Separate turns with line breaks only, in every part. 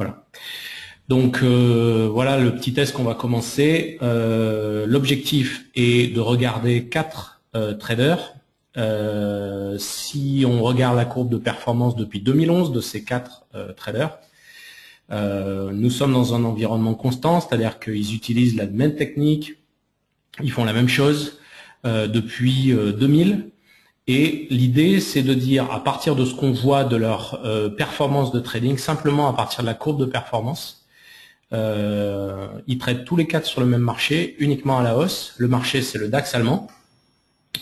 Voilà. Donc voilà le petit test qu'on va commencer. L'objectif est de regarder 4 traders. Si on regarde la courbe de performance depuis 2011 de ces 4 traders, nous sommes dans un environnement constant, c'est-à-dire qu'ils utilisent la même technique, ils font la même chose depuis 2000. Et l'idée, c'est de dire, à partir de ce qu'on voit de leur performance de trading, simplement à partir de la courbe de performance, ils traitent tous les 4 sur le même marché, uniquement à la hausse. Le marché, c'est le DAX allemand.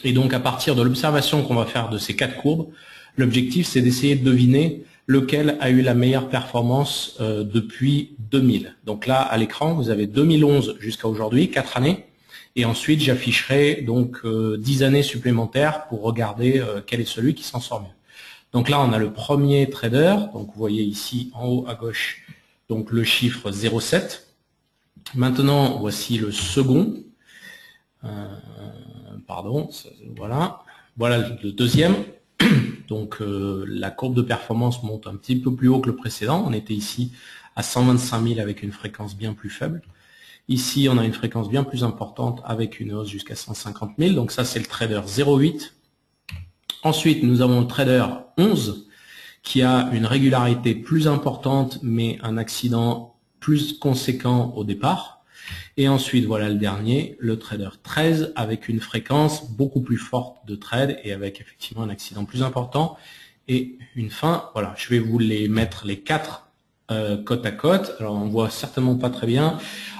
Et donc, à partir de l'observation qu'on va faire de ces 4 courbes, l'objectif, c'est d'essayer de deviner lequel a eu la meilleure performance depuis 2000. Donc là, à l'écran, vous avez 2011 jusqu'à aujourd'hui, 4 années. Et ensuite, j'afficherai donc 10 années supplémentaires pour regarder quel est celui qui s'en sort mieux. Donc là, on a le premier trader. Donc vous voyez ici en haut à gauche donc le chiffre 0,7. Maintenant, voici le second. Voilà. Voilà le deuxième. Donc la courbe de performance monte un petit peu plus haut que le précédent. On était ici à 125 000 avec une fréquence bien plus faible. Ici, on a une fréquence bien plus importante avec une hausse jusqu'à 150 000. Donc ça, c'est le trader 0,8. Ensuite, nous avons le trader 11 qui a une régularité plus importante mais un accident plus conséquent au départ. Et ensuite, voilà le dernier, le trader 13 avec une fréquence beaucoup plus forte de trade et avec effectivement un accident plus important et une fin. Voilà, je vais vous les mettre les 4 côte à côte. Alors on voit certainement pas très bien.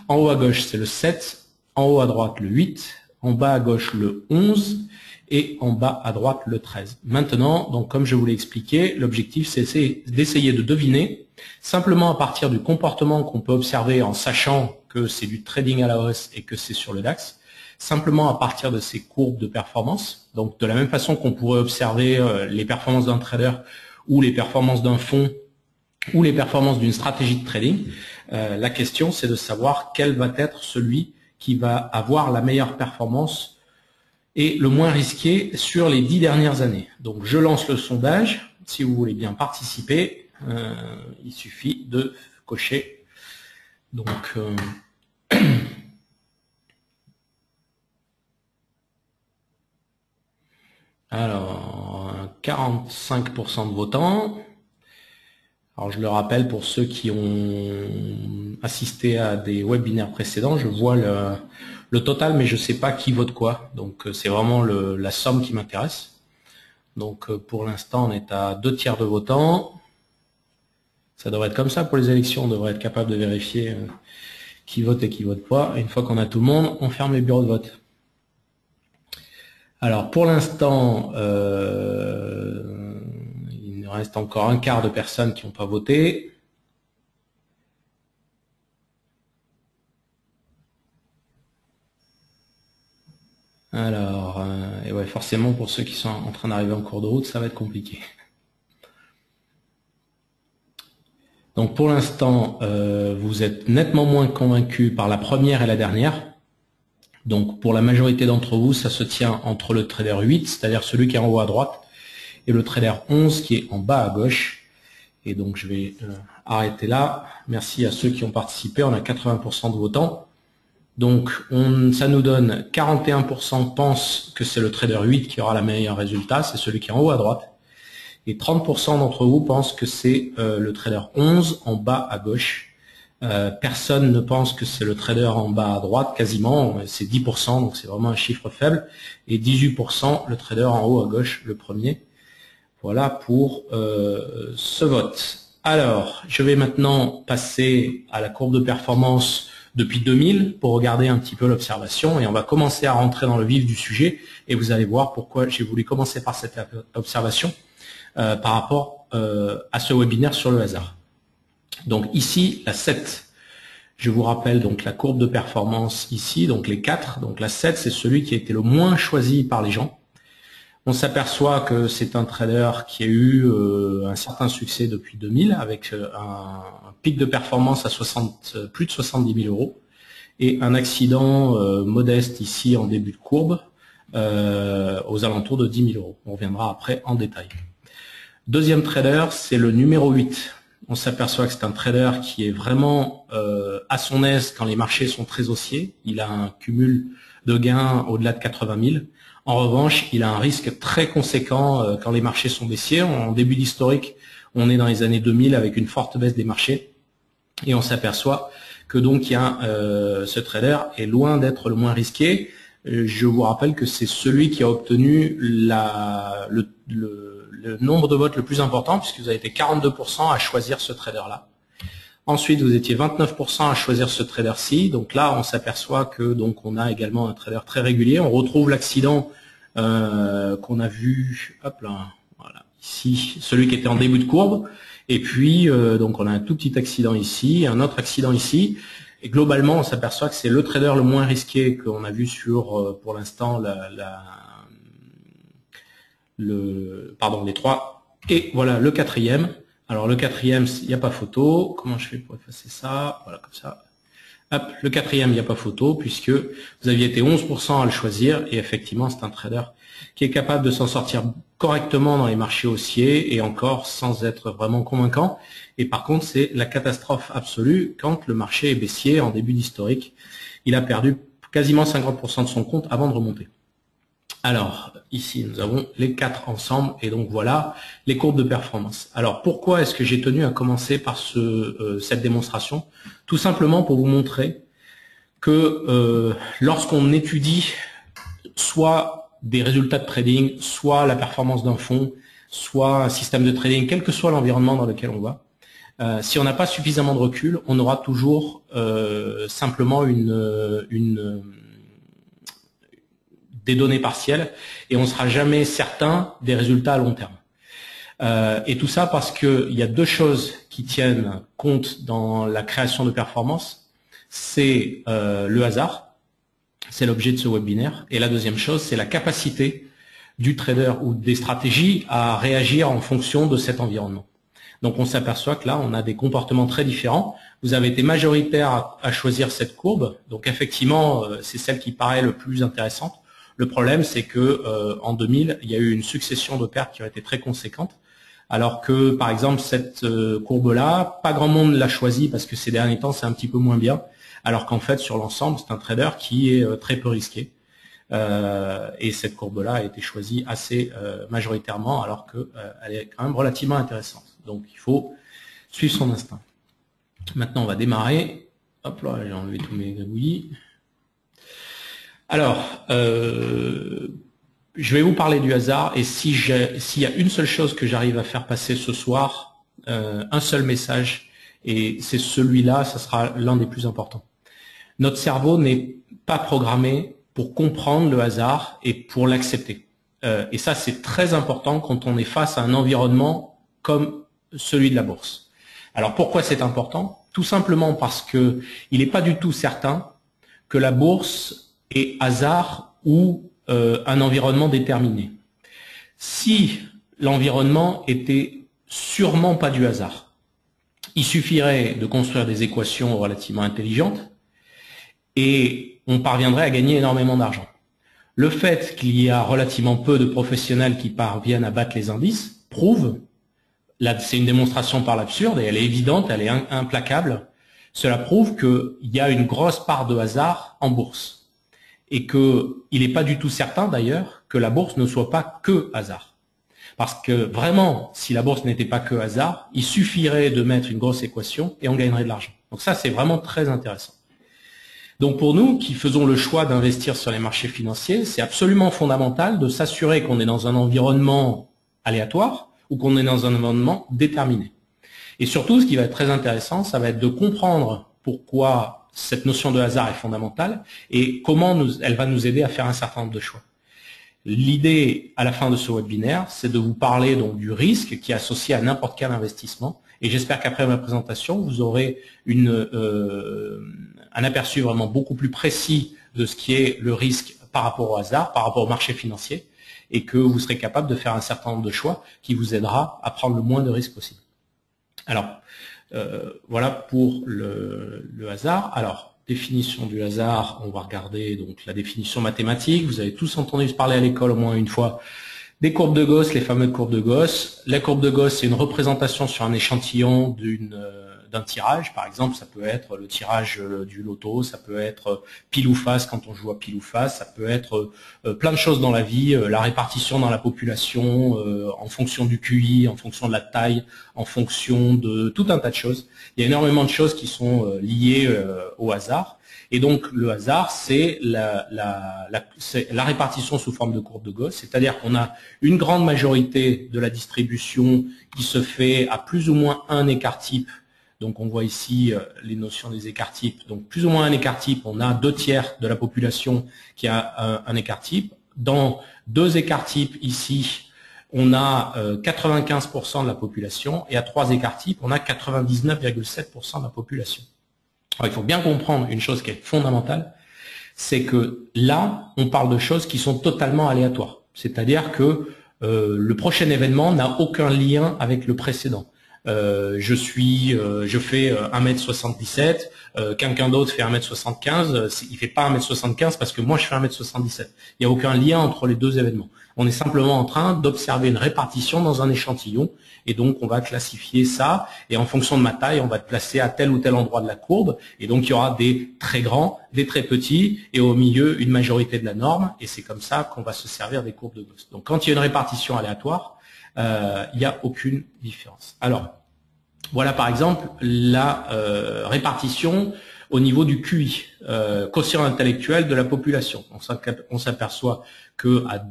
En haut à gauche, c'est le 7, en haut à droite, le 8, en bas à gauche, le 11, et en bas à droite, le 13. Maintenant, donc comme je vous l'ai expliqué, l'objectif, c'est d'essayer de deviner, simplement à partir du comportement qu'on peut observer en sachant que c'est du trading à la hausse et que c'est sur le DAX, simplement à partir de ces courbes de performance. Donc de la même façon qu'on pourrait observer les performances d'un trader ou les performances d'un fonds ou les performances d'une stratégie de trading, la question c'est de savoir quel va être celui qui va avoir la meilleure performance et le moins risqué sur les 10 dernières années. Donc je lance le sondage, si vous voulez bien participer, il suffit de cocher. Donc alors 45% de votants. Alors je le rappelle pour ceux qui ont assisté à des webinaires précédents, je vois le total, mais je ne sais pas qui vote quoi. Donc c'est vraiment la somme qui m'intéresse. Donc pour l'instant, on est à 2/3 de votants. Ça devrait être comme ça pour les élections, on devrait être capable de vérifier qui vote et qui vote pas. Et une fois qu'on a tout le monde, on ferme les bureaux de vote. Alors pour l'instant, il nous reste encore 1/4 de personnes qui n'ont pas voté. Alors, et ouais, forcément pour ceux qui sont en train d'arriver en cours de route, ça va être compliqué. Donc pour l'instant, vous êtes nettement moins convaincus par la première et la dernière. Donc pour la majorité d'entre vous, ça se tient entre le trader 8, c'est-à-dire celui qui est en haut à droite, et le trader 11 qui est en bas à gauche. Et donc je vais arrêter là. Merci à ceux qui ont participé, on a 80% de votants. Donc ça nous donne 41% pensent que c'est le trader 8 qui aura le meilleur résultat, c'est celui qui est en haut à droite. Et 30% d'entre vous pensent que c'est le trader 11 en bas à gauche. Personne ne pense que c'est le trader en bas à droite, quasiment, c'est 10%, donc c'est vraiment un chiffre faible. Et 18% le trader en haut à gauche, le premier. Voilà pour ce vote. Alors, je vais maintenant passer à la courbe de performance depuis 2000 pour regarder un petit peu l'observation et on va commencer à rentrer dans le vif du sujet et vous allez voir pourquoi j'ai voulu commencer par cette observation par rapport à ce webinaire sur le hasard. Donc ici, la 7. Je vous rappelle donc la courbe de performance ici, donc les 4. Donc la 7, c'est celui qui a été le moins choisi par les gens. On s'aperçoit que c'est un trader qui a eu un certain succès depuis 2000 avec un pic de performance à plus de 70 000 € et un accident modeste ici en début de courbe aux alentours de 10 000 €. On reviendra après en détail. Deuxième trader, c'est le numéro 8. on s'aperçoit que c'est un trader qui est vraiment à son aise quand les marchés sont très haussiers. Il a un cumul de gains au-delà de 80 000. En revanche, il a un risque très conséquent quand les marchés sont baissiers. En début d'historique, on est dans les années 2000 avec une forte baisse des marchés et on s'aperçoit que donc ce trader est loin d'être le moins risqué. Je vous rappelle que c'est celui qui a obtenu le nombre de votes le plus important, puisque vous avez été 42% à choisir ce trader-là. Ensuite, vous étiez 29% à choisir ce trader-ci. Donc là, on s'aperçoit que donc on a également un trader très régulier. On retrouve l'accident qu'on a vu, hop là, voilà, ici, celui qui était en début de courbe. Et puis, donc on a un tout petit accident ici, un autre accident ici. Et globalement, on s'aperçoit que c'est le trader le moins risqué qu'on a vu sur, pour l'instant, les trois. Et voilà, le quatrième. Alors, le quatrième, il n'y a pas photo. Comment je fais pour effacer ça? Voilà, comme ça. Hop, le quatrième, il n'y a pas photo, puisque vous aviez été 11% à le choisir. Et effectivement, c'est un trader qui est capable de s'en sortir correctement dans les marchés haussiers et encore sans être vraiment convaincant. Et par contre, c'est la catastrophe absolue quand le marché est baissier en début d'historique. Il a perdu quasiment 50% de son compte avant de remonter. Alors, ici, nous avons les quatre ensemble, et donc voilà les courbes de performance. Alors, pourquoi est-ce que j'ai tenu à commencer par cette démonstration? Tout simplement pour vous montrer que lorsqu'on étudie soit des résultats de trading, soit la performance d'un fonds, soit un système de trading, quel que soit l'environnement dans lequel on va, si on n'a pas suffisamment de recul, on aura toujours simplement des données partielles et on ne sera jamais certain des résultats à long terme. Et tout ça parce qu'il y a deux choses qui tiennent compte dans la création de performance. C'est le hasard, c'est l'objet de ce webinaire. Et la deuxième chose, c'est la capacité du trader ou des stratégies à réagir en fonction de cet environnement. Donc on s'aperçoit que là, on a des comportements très différents. Vous avez été majoritaire à choisir cette courbe. Donc effectivement, c'est celle qui paraît le plus intéressante. Le problème, c'est que en 2000, il y a eu une succession de pertes qui ont été très conséquentes. Alors que, par exemple, cette courbe-là, pas grand monde l'a choisie parce que ces derniers temps, c'est un petit peu moins bien. Alors qu'en fait, sur l'ensemble, c'est un trader qui est très peu risqué. Et cette courbe-là a été choisie assez majoritairement, alors qu'elle est quand même relativement intéressante. Donc, il faut suivre son instinct. Maintenant, on va démarrer. Hop là, j'ai enlevé tous mes gribouillis. Alors, je vais vous parler du hasard, et s'il y a une seule chose que j'arrive à faire passer ce soir, un seul message, et c'est celui-là, ça sera l'un des plus importants. Notre cerveau n'est pas programmé pour comprendre le hasard et pour l'accepter. Et ça, c'est très important quand on est face à un environnement comme celui de la bourse. Alors pourquoi c'est important? Tout simplement parce que il n'est pas du tout certain que la bourse est hasard ou un environnement déterminé. Si l'environnement était sûrement pas du hasard, il suffirait de construire des équations relativement intelligentes et on parviendrait à gagner énormément d'argent. Le fait qu'il y a relativement peu de professionnels qui parviennent à battre les indices prouve, là c'est une démonstration par l'absurde et elle est évidente, elle est implacable, cela prouve qu'il y a une grosse part de hasard en bourse et qu'il n'est pas du tout certain d'ailleurs que la bourse ne soit pas que hasard. Parce que vraiment, si la bourse n'était pas que hasard, il suffirait de mettre une grosse équation et on gagnerait de l'argent. Donc ça, c'est vraiment très intéressant. Donc pour nous qui faisons le choix d'investir sur les marchés financiers, c'est absolument fondamental de s'assurer qu'on est dans un environnement aléatoire ou qu'on est dans un environnement déterminé. Et surtout, ce qui va être très intéressant, ça va être de comprendre pourquoi cette notion de hasard est fondamentale et comment elle va nous aider à faire un certain nombre de choix. L'idée à la fin de ce webinaire, c'est de vous parler donc du risque qui est associé à n'importe quel investissement. Et j'espère qu'après ma présentation, vous aurez un aperçu vraiment beaucoup plus précis de ce qui est le risque par rapport au hasard, par rapport au marché financier, et que vous serez capable de faire un certain nombre de choix qui vous aidera à prendre le moins de risques possible. Alors, voilà pour le hasard. Alors, définition du hasard, on va regarder donc la définition mathématique. Vous avez tous entendu se parler à l'école au moins une fois Des courbes de Gauss, les fameuses courbes de Gauss. La courbe de Gauss, c'est une représentation sur un échantillon d'un tirage. Par exemple, ça peut être le tirage du loto, ça peut être pile ou face quand on joue à pile ou face, ça peut être plein de choses dans la vie, la répartition dans la population, en fonction du QI, en fonction de la taille, en fonction de tout un tas de choses. Il y a énormément de choses qui sont liées au hasard. Et donc le hasard, c'est la répartition sous forme de courbe de Gauss, c'est-à-dire qu'on a une grande majorité de la distribution qui se fait à plus ou moins un écart type. Donc on voit ici les notions des écarts types. Donc plus ou moins un écart type, on a 2/3 de la population qui a un écart type. Dans 2 écarts types ici, on a 95% de la population, et à 3 écarts types, on a 99,7% de la population. Alors, il faut bien comprendre une chose qui est fondamentale, c'est que là, on parle de choses qui sont totalement aléatoires. C'est-à-dire que le prochain événement n'a aucun lien avec le précédent. Je fais 1m77, quelqu'un d'autre fait 1m75, il fait pas 1m75 parce que moi je fais 1m77. Il n'y a aucun lien entre les deux événements. On est simplement en train d'observer une répartition dans un échantillon, et donc on va classifier ça, et en fonction de ma taille, on va te placer à tel ou tel endroit de la courbe, et donc il y aura des très grands, des très petits, et au milieu une majorité de la norme, et c'est comme ça qu'on va se servir des courbes de Gauss. Donc quand il y a une répartition aléatoire, il n'y a aucune différence. Alors, voilà par exemple la répartition au niveau du QI, quotient intellectuel de la population. On s'aperçoit que à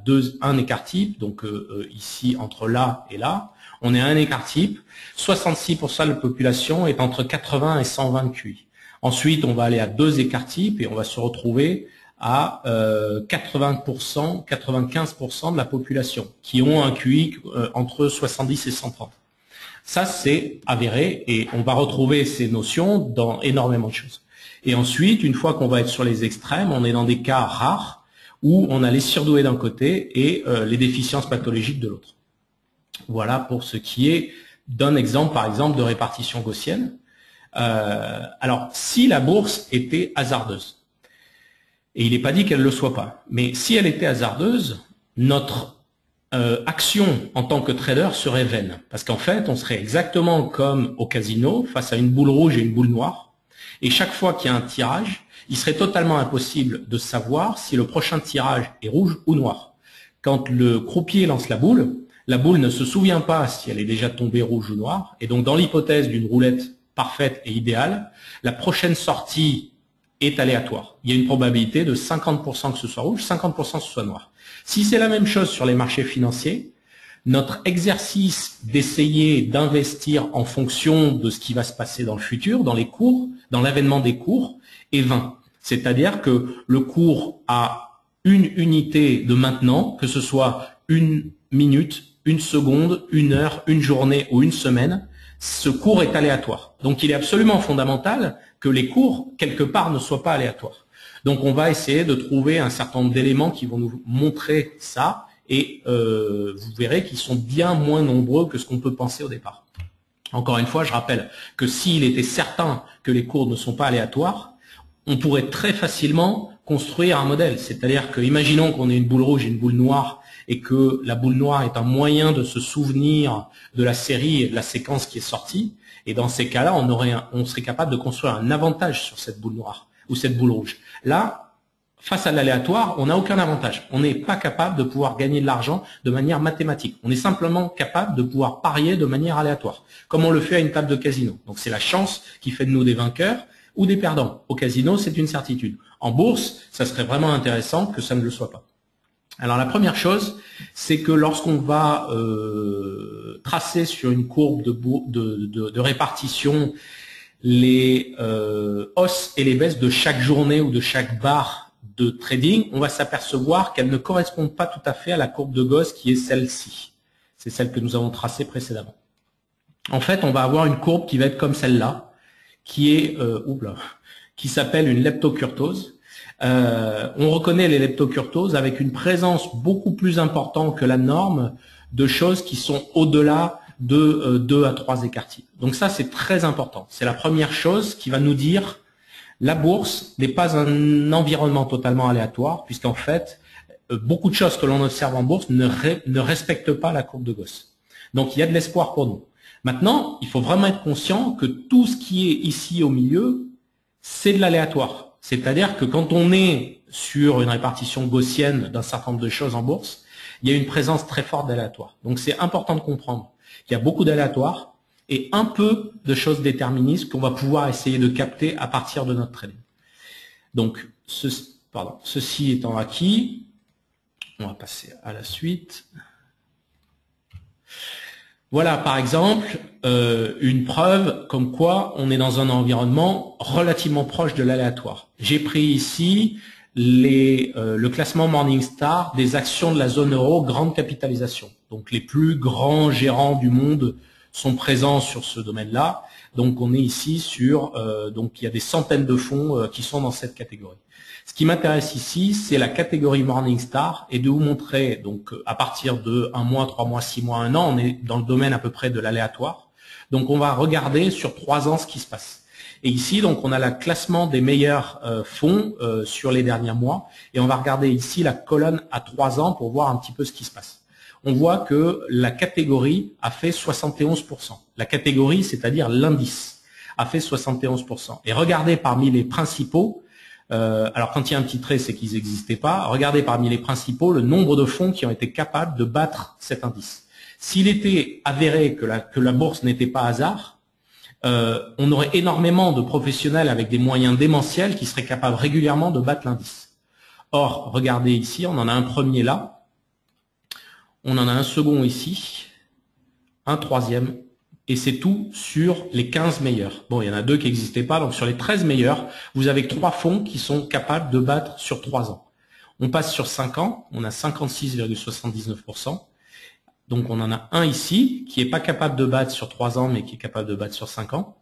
un écart type, donc ici entre là et là, on est à un écart type, 66% de la population est entre 80 et 120 de QI. Ensuite, on va aller à 2 écarts types et on va se retrouver à 80%, 95% de la population qui ont un QI entre 70 et 130. Ça, c'est avéré, et on va retrouver ces notions dans énormément de choses. Et ensuite, une fois qu'on va être sur les extrêmes, on est dans des cas rares où on a les surdoués d'un côté et les déficiences pathologiques de l'autre. Voilà pour ce qui est d'un exemple, par exemple, de répartition gaussienne. Alors, si la bourse était hasardeuse, et il n'est pas dit qu'elle ne le soit pas, mais si elle était hasardeuse, notre action en tant que trader serait vaine. Parce qu'en fait, on serait exactement comme au casino, face à une boule rouge et une boule noire, et chaque fois qu'il y a un tirage, il serait totalement impossible de savoir si le prochain tirage est rouge ou noir. Quand le croupier lance la boule ne se souvient pas si elle est déjà tombée rouge ou noire, et donc dans l'hypothèse d'une roulette parfaite et idéale, la prochaine sortie est aléatoire. Il y a une probabilité de 50% que ce soit rouge, 50% que ce soit noir. Si c'est la même chose sur les marchés financiers, notre exercice d'essayer d'investir en fonction de ce qui va se passer dans le futur, dans les cours, dans l'avènement des cours, est vain. C'est-à-dire que le cours a une unité de maintenant, que ce soit une minute, une seconde, une heure, une journée ou une semaine, ce cours est aléatoire. Donc il est absolument fondamental que les cours, quelque part, ne soient pas aléatoires. Donc on va essayer de trouver un certain nombre d'éléments qui vont nous montrer ça, et vous verrez qu'ils sont bien moins nombreux que ce qu'on peut penser au départ. Encore une fois, je rappelle que s'il était certain que les cours ne sont pas aléatoires, on pourrait très facilement construire un modèle. C'est-à-dire que, imaginons qu'on ait une boule rouge et une boule noire, et que la boule noire est un moyen de se souvenir de la série et de la séquence qui est sortie, et dans ces cas-là, on serait capable de construire un avantage sur cette boule noire ou cette boule rouge. Là, face à l'aléatoire, on n'a aucun avantage. On n'est pas capable de pouvoir gagner de l'argent de manière mathématique. On est simplement capable de pouvoir parier de manière aléatoire, comme on le fait à une table de casino. Donc c'est la chance qui fait de nous des vainqueurs ou des perdants. Au casino, c'est une certitude. En bourse, ça serait vraiment intéressant que ça ne le soit pas. Alors la première chose, c'est que lorsqu'on va tracer sur une courbe de répartition les hausses et les baisses de chaque journée ou de chaque barre de trading, on va s'apercevoir qu'elles ne correspondent pas tout à fait à la courbe de Gauss qui est celle-ci. C'est celle que nous avons tracée précédemment. En fait, on va avoir une courbe qui va être comme celle-là, qui s'appelle une leptokurtose. On reconnaît les leptokurtoses avec une présence beaucoup plus importante que la norme de choses qui sont au-delà de 2 à 3 écarts types. Donc ça, c'est très important. C'est la première chose qui va nous dire la bourse n'est pas un environnement totalement aléatoire, puisqu'en fait, beaucoup de choses que l'on observe en bourse ne respectent pas la courbe de Gauss. Donc il y a de l'espoir pour nous. Maintenant, il faut vraiment être conscient que tout ce qui est ici au milieu, c'est de l'aléatoire. C'est-à-dire que quand on est sur une répartition gaussienne d'un certain nombre de choses en bourse, il y a une présence très forte d'aléatoire. Donc c'est important de comprendre qu'il y a beaucoup d'aléatoire et un peu de choses déterministes qu'on va pouvoir essayer de capter à partir de notre trading. Donc ceci étant acquis, on va passer à la suite. Voilà par exemple une preuve comme quoi on est dans un environnement relativement proche de l'aléatoire. J'ai pris ici le classement Morningstar des actions de la zone euro grande capitalisation. Donc les plus grands gérants du monde sont présents sur ce domaine-là. Donc on est ici sur donc il y a des centaines de fonds qui sont dans cette catégorie. Ce qui m'intéresse ici, c'est la catégorie Morningstar et de vous montrer, donc à partir de 1 mois, 3 mois, 6 mois, 1 an, on est dans le domaine à peu près de l'aléatoire. Donc on va regarder sur 3 ans ce qui se passe. Et ici, donc on a le classement des meilleurs fonds sur les derniers mois et on va regarder ici la colonne à 3 ans pour voir un petit peu ce qui se passe. On voit que la catégorie a fait 71%. La catégorie, c'est-à-dire l'indice, a fait 71%. Et regardez parmi les principaux, alors quand il y a un petit trait, c'est qu'ils n'existaient pas. Regardez parmi les principaux le nombre de fonds qui ont été capables de battre cet indice. S'il était avéré que la bourse n'était pas hasard, on aurait énormément de professionnels avec des moyens démentiels qui seraient capables régulièrement de battre l'indice. Or, regardez ici, on en a un premier là, on en a un second ici, un troisième, et c'est tout sur les 15 meilleurs. Bon, il y en a 2 qui n'existaient pas, donc sur les 13 meilleurs, vous avez 3 fonds qui sont capables de battre sur 3 ans. On passe sur 5 ans, on a 56,79%. Donc on en a un ici, qui n'est pas capable de battre sur 3 ans, mais qui est capable de battre sur 5 ans.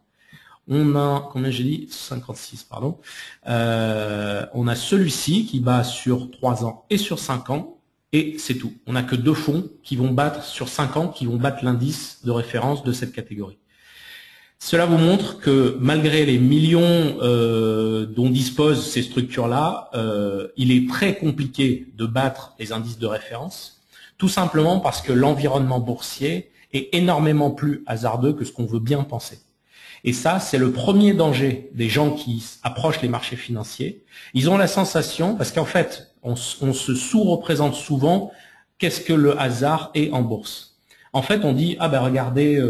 On a, combien j'ai dit? 56, pardon. On a celui-ci qui bat sur 3 ans et sur 5 ans. Et c'est tout. On n'a que 2 fonds qui vont battre sur 5 ans, qui vont battre l'indice de référence de cette catégorie. Cela vous montre que malgré les millions dont disposent ces structures-là, il est très compliqué de battre les indices de référence, tout simplement parce que l'environnement boursier est énormément plus hasardeux que ce qu'on veut bien penser. Et ça, c'est le premier danger des gens qui approchent les marchés financiers. Ils ont la sensation, parce qu'en fait, on se sous-représente souvent qu'est-ce que le hasard est en bourse. En fait, on dit, ah ben regardez,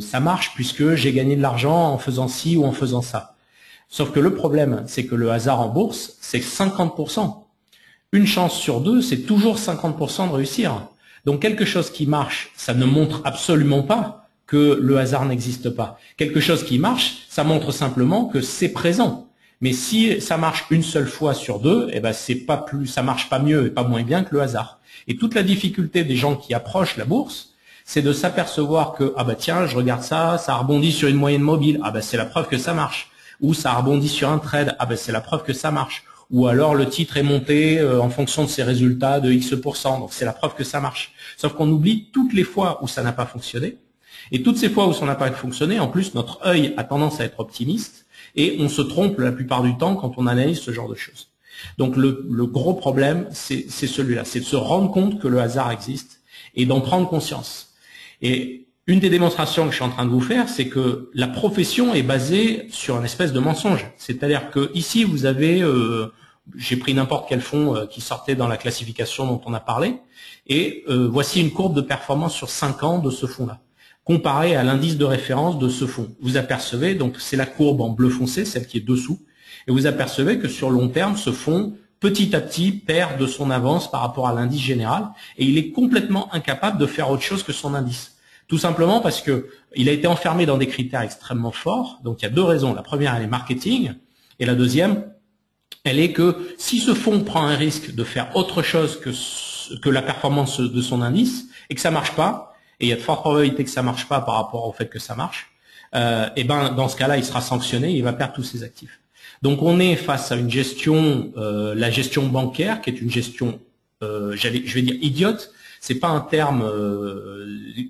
ça marche puisque j'ai gagné de l'argent en faisant ci ou en faisant ça. Sauf que le problème, c'est que le hasard en bourse, c'est 50%. Une chance sur 2, c'est toujours 50% de réussir. Donc quelque chose qui marche, ça ne montre absolument pas que le hasard n'existe pas. Quelque chose qui marche, ça montre simplement que c'est présent. Mais si ça marche une seule fois sur 2, eh ben c'est pas plus, ça marche pas mieux et pas moins bien que le hasard. Et toute la difficulté des gens qui approchent la bourse, c'est de s'apercevoir que ah bah tiens, je regarde ça, ça rebondit sur une moyenne mobile, ah bah c'est la preuve que ça marche. Ou ça rebondit sur un trade, ah bah c'est la preuve que ça marche. Ou alors le titre est monté en fonction de ses résultats de X%, donc c'est la preuve que ça marche. Sauf qu'on oublie toutes les fois où ça n'a pas fonctionné. Et toutes ces fois où ça n'a pas fonctionné, en plus, notre œil a tendance à être optimiste et on se trompe la plupart du temps quand on analyse ce genre de choses. Donc le gros problème, c'est celui-là, c'est de se rendre compte que le hasard existe et d'en prendre conscience. Et une des démonstrations que je suis en train de vous faire, c'est que la profession est basée sur une espèce de mensonge. C'est-à-dire que ici, vous avez, j'ai pris n'importe quel fonds qui sortait dans la classification dont on a parlé, et voici une courbe de performance sur 5 ans de ce fonds-là, comparé à l'indice de référence de ce fonds. Vous apercevez, donc c'est la courbe en bleu foncé, celle qui est dessous, et vous apercevez que sur long terme, ce fonds, petit à petit, perd de son avance par rapport à l'indice général, et il est complètement incapable de faire autre chose que son indice. Tout simplement parce que il a été enfermé dans des critères extrêmement forts. Donc il y a 2 raisons. La première, elle est marketing, et la deuxième, elle est que si ce fonds prend un risque de faire autre chose que la performance de son indice, et que ça marche pas, et il y a de fortes probabilités que ça marche pas par rapport au fait que ça marche, et ben dans ce cas-là, il sera sanctionné, il va perdre tous ses actifs. Donc on est face à une gestion, la gestion bancaire, qui est une gestion, je vais dire idiote. C'est pas un terme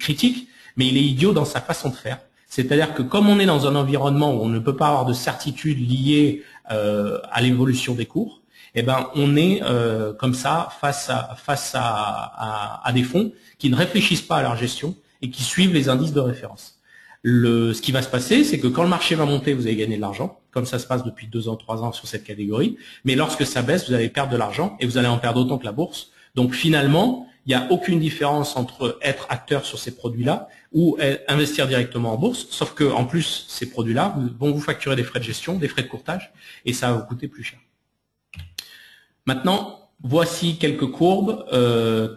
critique, mais il est idiot dans sa façon de faire. C'est-à-dire que comme on est dans un environnement où on ne peut pas avoir de certitude liée à l'évolution des cours, eh ben on est comme ça face à des fonds qui ne réfléchissent pas à leur gestion et qui suivent les indices de référence. Ce qui va se passer, c'est que quand le marché va monter, vous allez gagner de l'argent, comme ça se passe depuis 2 ans, 3 ans sur cette catégorie. Mais lorsque ça baisse, vous allez perdre de l'argent et vous allez en perdre autant que la bourse. Donc finalement, il n'y a aucune différence entre être acteur sur ces produits-là ou investir directement en bourse, sauf que en plus, ces produits-là vont vous facturer des frais de gestion, des frais de courtage, et ça va vous coûter plus cher. Maintenant, voici quelques courbes que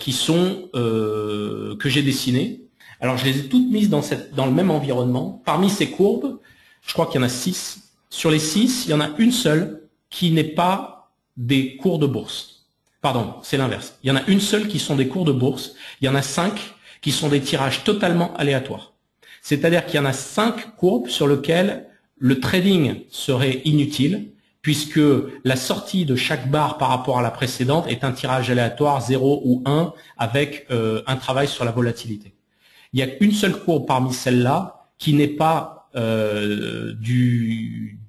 j'ai dessinées. Alors, je les ai toutes mises dans le même environnement. Parmi ces courbes, je crois qu'il y en a 6. Sur les 6, il y en a une seule qui n'est pas des cours de bourse. Pardon, c'est l'inverse. Il y en a une seule qui sont des cours de bourse. Il y en a 5 qui sont des tirages totalement aléatoires. C'est-à-dire qu'il y en a 5 courbes sur lesquelles le trading serait inutile, puisque la sortie de chaque barre par rapport à la précédente est un tirage aléatoire 0 ou 1 avec un travail sur la volatilité. Il y a une seule courbe parmi celles-là qui n'est pas du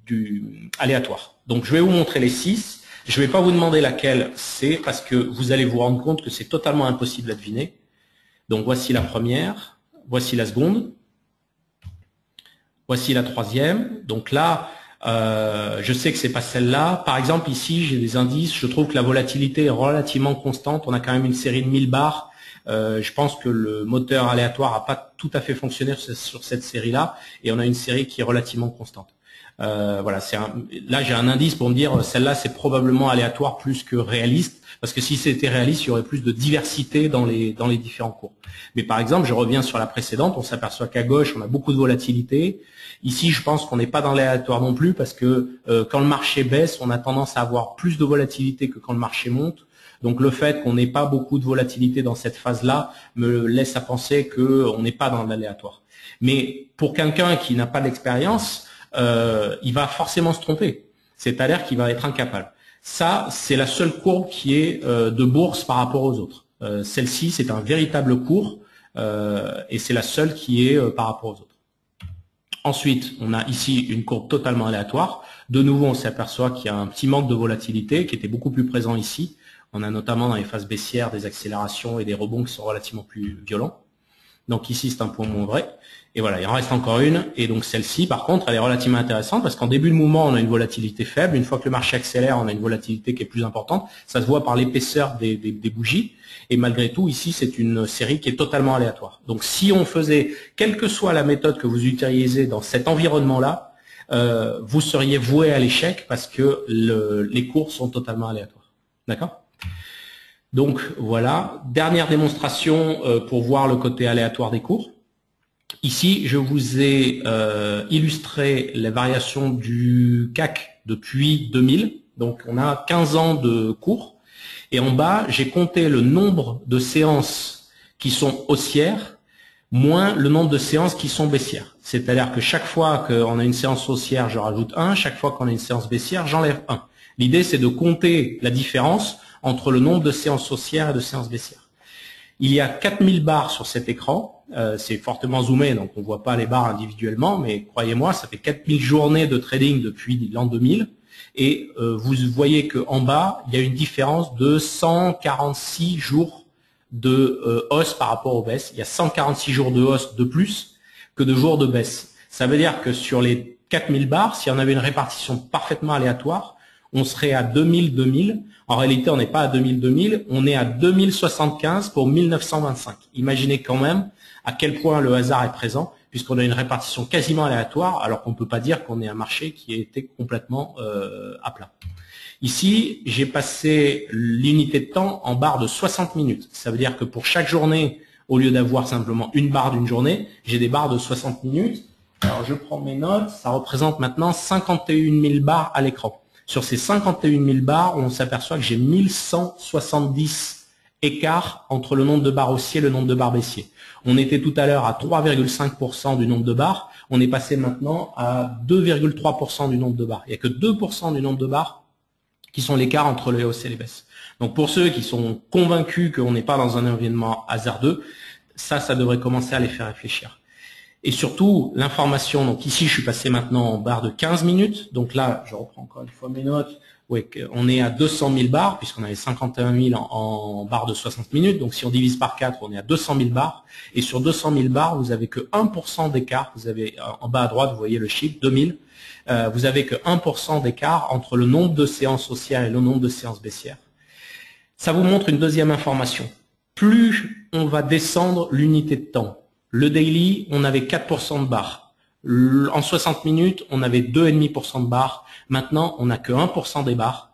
aléatoire. Donc je vais vous montrer les 6. Je ne vais pas vous demander laquelle c'est parce que vous allez vous rendre compte que c'est totalement impossible à deviner. Donc voici la première, voici la seconde, voici la troisième. Donc là, je sais que c'est pas celle-là. Par exemple, ici, j'ai des indices. Je trouve que la volatilité est relativement constante. On a quand même une série de 1000 barres. Je pense que le moteur aléatoire n'a pas tout à fait fonctionné sur cette série-là, et on a une série qui est relativement constante. Voilà, là j'ai un indice pour me dire celle-là c'est probablement aléatoire plus que réaliste, parce que si c'était réaliste, il y aurait plus de diversité dans les différents cours. Mais par exemple, je reviens sur la précédente, on s'aperçoit qu'à gauche on a beaucoup de volatilité. Ici, je pense qu'on n'est pas dans l'aléatoire non plus, parce que quand le marché baisse, on a tendance à avoir plus de volatilité que quand le marché monte. Donc le fait qu'on n'ait pas beaucoup de volatilité dans cette phase-là me laisse à penser qu'on n'est pas dans l'aléatoire. Mais pour quelqu'un qui n'a pas d'expérience, il va forcément se tromper. C'est-à-dire qu'il va être incapable. Ça, c'est la seule courbe qui est de bourse par rapport aux autres. Celle-ci, c'est un véritable cours et c'est la seule qui est par rapport aux autres. Ensuite, on a ici une courbe totalement aléatoire. De nouveau, on s'aperçoit qu'il y a un petit manque de volatilité qui était beaucoup plus présent ici. On a notamment dans les phases baissières des accélérations et des rebonds qui sont relativement plus violents. Donc ici, c'est un point moins vrai. Et voilà, il en reste encore une. Et donc celle-ci, par contre, elle est relativement intéressante parce qu'en début de mouvement, on a une volatilité faible. Une fois que le marché accélère, on a une volatilité qui est plus importante. Ça se voit par l'épaisseur des bougies. Et malgré tout, ici, c'est une série qui est totalement aléatoire. Donc si on faisait, quelle que soit la méthode que vous utilisez dans cet environnement-là, vous seriez voué à l'échec parce que les cours sont totalement aléatoires. D'accord ? Donc voilà, dernière démonstration pour voir le côté aléatoire des cours. Ici, je vous ai illustré les variations du CAC depuis 2000. Donc on a 15 ans de cours. Et en bas, j'ai compté le nombre de séances qui sont haussières moins le nombre de séances qui sont baissières. C'est-à-dire que chaque fois qu'on a une séance haussière, je rajoute 1. Chaque fois qu'on a une séance baissière, j'enlève 1. L'idée, c'est de compter la différence entre le nombre de séances haussières et de séances baissières. Il y a 4000 barres sur cet écran. C'est fortement zoomé, donc on ne voit pas les barres individuellement, mais croyez-moi, ça fait 4000 journées de trading depuis l'an 2000. Et vous voyez qu'en bas, il y a une différence de 146 jours de hausse par rapport aux baisses. Il y a 146 jours de hausse de plus que de jours de baisse. Ça veut dire que sur les 4000 barres, si on avait une répartition parfaitement aléatoire, on serait à 2000-2000. En réalité, on n'est pas à 2000-2000, on est à 2075 pour 1925. Imaginez quand même à quel point le hasard est présent, puisqu'on a une répartition quasiment aléatoire, alors qu'on ne peut pas dire qu'on est un marché qui a été complètement à plat. Ici, j'ai passé l'unité de temps en barre de 60 minutes. Ça veut dire que pour chaque journée, au lieu d'avoir simplement une barre d'une journée, j'ai des barres de 60 minutes. Alors je prends mes notes, ça représente maintenant 51 000 barres à l'écran. Sur ces 51 000 barres, on s'aperçoit que j'ai 1170 écarts entre le nombre de barres haussiers et le nombre de barres baissiers. On était tout à l'heure à 3,5% du nombre de barres, on est passé maintenant à 2,3% du nombre de barres. Il n'y a que 2% du nombre de barres qui sont l'écart entre les hausses et les baisses. Donc pour ceux qui sont convaincus qu'on n'est pas dans un environnement hasardeux, ça devrait commencer à les faire réfléchir. Et surtout, l'information, donc ici je suis passé maintenant en barre de 15 minutes, donc là je reprends encore une fois mes notes, ouais, on est à 200 000 barres, puisqu'on avait 51 000 en barres de 60 minutes. Donc si on divise par 4, on est à 200 000 barres. Et sur 200 000 barres, vous avez que 1% d'écart. Vous avez en bas à droite, vous voyez le chiffre, 2000. Vous avez que 1% d'écart entre le nombre de séances haussières et le nombre de séances baissières. Ça vous montre une deuxième information. Plus on va descendre l'unité de temps. Le daily, on avait 4% de barres. En 60 minutes, on avait 2,5% de barres. Maintenant, on n'a que 1% des barres.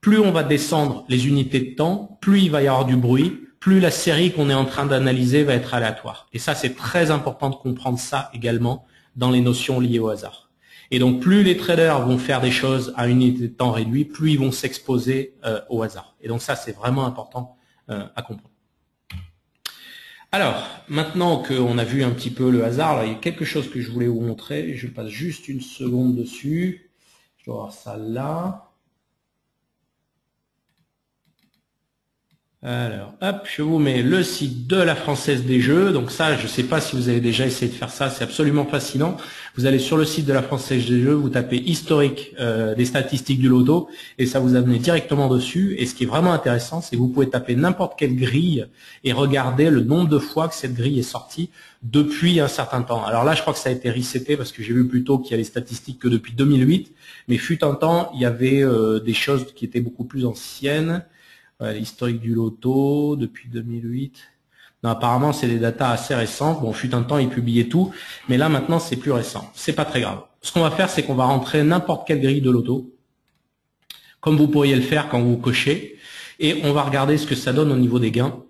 Plus on va descendre les unités de temps, plus il va y avoir du bruit, plus la série qu'on est en train d'analyser va être aléatoire. Et ça, c'est très important de comprendre ça également dans les notions liées au hasard. Et donc, plus les traders vont faire des choses à une unité de temps réduite, plus ils vont s'exposer au hasard. Et donc ça, c'est vraiment important à comprendre. Alors, maintenant qu'on a vu un petit peu le hasard, là, il y a quelque chose que je voulais vous montrer. Je passe juste une seconde dessus. Je dois voir ça là. Alors, hop, je vous mets le site de la Française des Jeux. Donc ça, je ne sais pas si vous avez déjà essayé de faire ça, c'est absolument fascinant. Vous allez sur le site de la Française des Jeux, vous tapez historique des statistiques du loto et ça vous amène directement dessus. Et ce qui est vraiment intéressant, c'est que vous pouvez taper n'importe quelle grille et regarder le nombre de fois que cette grille est sortie depuis un certain temps. Alors là, je crois que ça a été reseté parce que j'ai vu plutôt qu'il y a les statistiques que depuis 2008. Mais fut un temps, il y avait des choses qui étaient beaucoup plus anciennes. L'historique du loto depuis 2008. Non, apparemment, c'est des datas assez récentes. Bon, fut un temps, ils publiaient tout, mais là, maintenant, c'est plus récent. C'est pas très grave. Ce qu'on va faire, c'est qu'on va rentrer n'importe quelle grille de loto, comme vous pourriez le faire quand vous cochez, et on va regarder ce que ça donne au niveau des gains.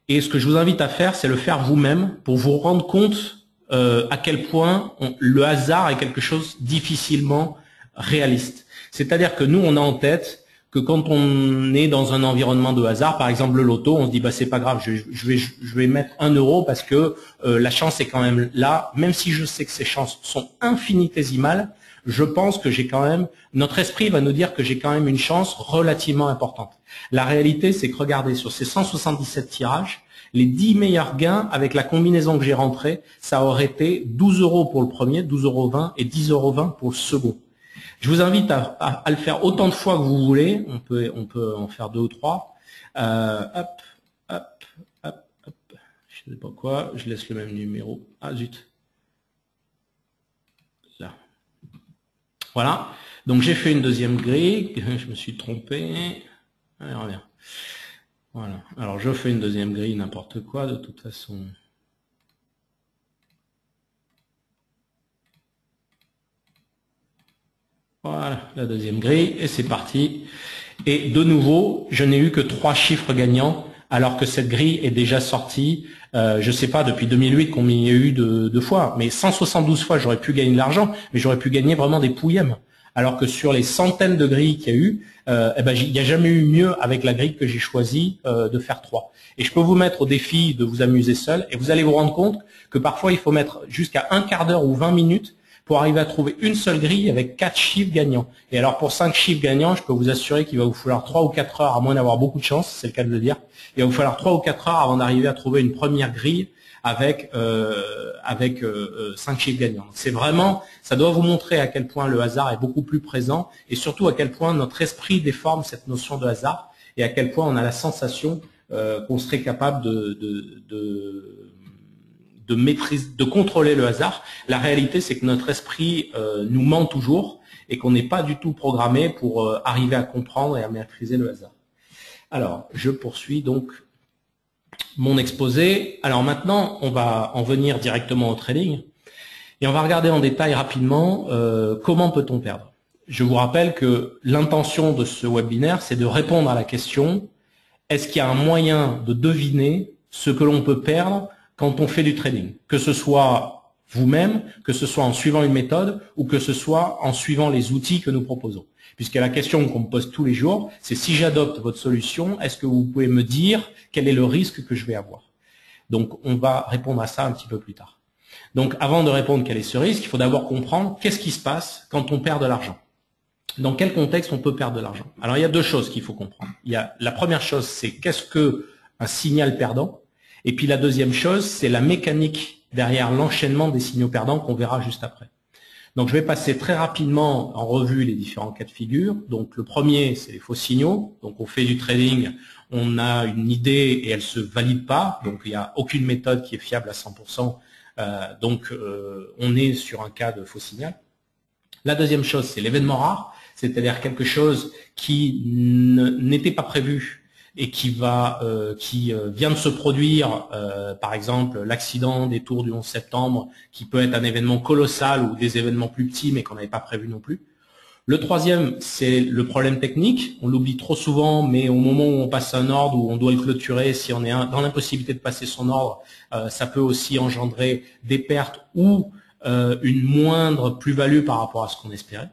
Et ce que je vous invite à faire, c'est le faire vous-même pour vous rendre compte à quel point le hasard est quelque chose difficilement réaliste. C'est-à-dire que nous, on a en tête que quand on est dans un environnement de hasard, par exemple le loto, on se dit bah c'est pas grave, je vais mettre 1 euro parce que la chance est quand même là, même si je sais que ces chances sont infinitésimales, je pense que j'ai quand même, notre esprit va nous dire que j'ai quand même une chance relativement importante. La réalité, c'est que regardez, sur ces 177 tirages, les 10 meilleurs gains avec la combinaison que j'ai rentrée, ça aurait été 12 euros pour le premier, 12,20 € et 10,20 € pour le second. Je vous invite à le faire autant de fois que vous voulez. On peut en faire 2 ou 3. Hop. Je sais pas quoi. Je laisse le même numéro. Ah zut. Là. Voilà. Donc j'ai fait une deuxième grille. Je me suis trompé. Allez, reviens. Voilà. Alors je fais une deuxième grille, n'importe quoi. De toute façon. Voilà, la deuxième grille, et c'est parti. Et de nouveau, je n'ai eu que 3 chiffres gagnants, alors que cette grille est déjà sortie, je ne sais pas, depuis 2008 combien il y a eu de fois, mais 172 fois j'aurais pu gagner de l'argent, mais j'aurais pu gagner vraiment des pouillèmes. Alors que sur les centaines de grilles qu'il y a eu, il n'y a jamais eu mieux avec la grille que j'ai choisi de faire 3. Et je peux vous mettre au défi de vous amuser seul, et vous allez vous rendre compte que parfois il faut mettre jusqu'à un quart d'heure ou 20 minutes pour arriver à trouver une seule grille avec 4 chiffres gagnants. Et alors pour 5 chiffres gagnants, je peux vous assurer qu'il va vous falloir 3 ou 4 heures, à moins d'avoir beaucoup de chance, c'est le cas de le dire. Il va vous falloir 3 ou 4 heures avant d'arriver à trouver une première grille avec 5 chiffres gagnants. C'est vraiment, ça doit vous montrer à quel point le hasard est beaucoup plus présent et surtout à quel point notre esprit déforme cette notion de hasard et à quel point on a la sensation qu'on serait capable de maîtriser, de contrôler le hasard. La réalité, c'est que notre esprit nous ment toujours et qu'on n'est pas du tout programmé pour arriver à comprendre et à maîtriser le hasard. Alors, je poursuis donc mon exposé. Alors maintenant, on va en venir directement au trading et on va regarder en détail rapidement comment peut-on perdre. Je vous rappelle que l'intention de ce webinaire, c'est de répondre à la question est-ce qu'il y a un moyen de deviner ce que l'on peut perdre quand on fait du trading, que ce soit vous-même, que ce soit en suivant une méthode ou que ce soit en suivant les outils que nous proposons. Puisque la question qu'on me pose tous les jours, c'est si j'adopte votre solution, est-ce que vous pouvez me dire quel est le risque que je vais avoir? Donc on va répondre à ça un petit peu plus tard. Donc avant de répondre quel est ce risque, il faut d'abord comprendre qu'est-ce qui se passe quand on perd de l'argent. Dans quel contexte on peut perdre de l'argent? Alors il y a 2 choses qu'il faut comprendre. La première chose, c'est qu'est-ce que un signal perdant? Et puis la deuxième chose, c'est la mécanique derrière l'enchaînement des signaux perdants qu'on verra juste après. Donc je vais passer très rapidement en revue les différents cas de figure. Donc le premier, c'est les faux signaux. Donc on fait du trading, on a une idée et elle se valide pas. Donc il n'y a aucune méthode qui est fiable à 100%. Donc on est sur un cas de faux signal. La deuxième chose, c'est l'événement rare, c'est-à-dire quelque chose qui n'était pas prévu et qui vient de se produire, par exemple l'accident des tours du 11 septembre, qui peut être un événement colossal ou des événements plus petits mais qu'on n'avait pas prévu non plus. Le troisième, c'est le problème technique. On l'oublie trop souvent, mais au moment où on passe un ordre, où on doit le clôturer, si on est dans l'impossibilité de passer son ordre, ça peut aussi engendrer des pertes ou une moindre plus-value par rapport à ce qu'on espérait.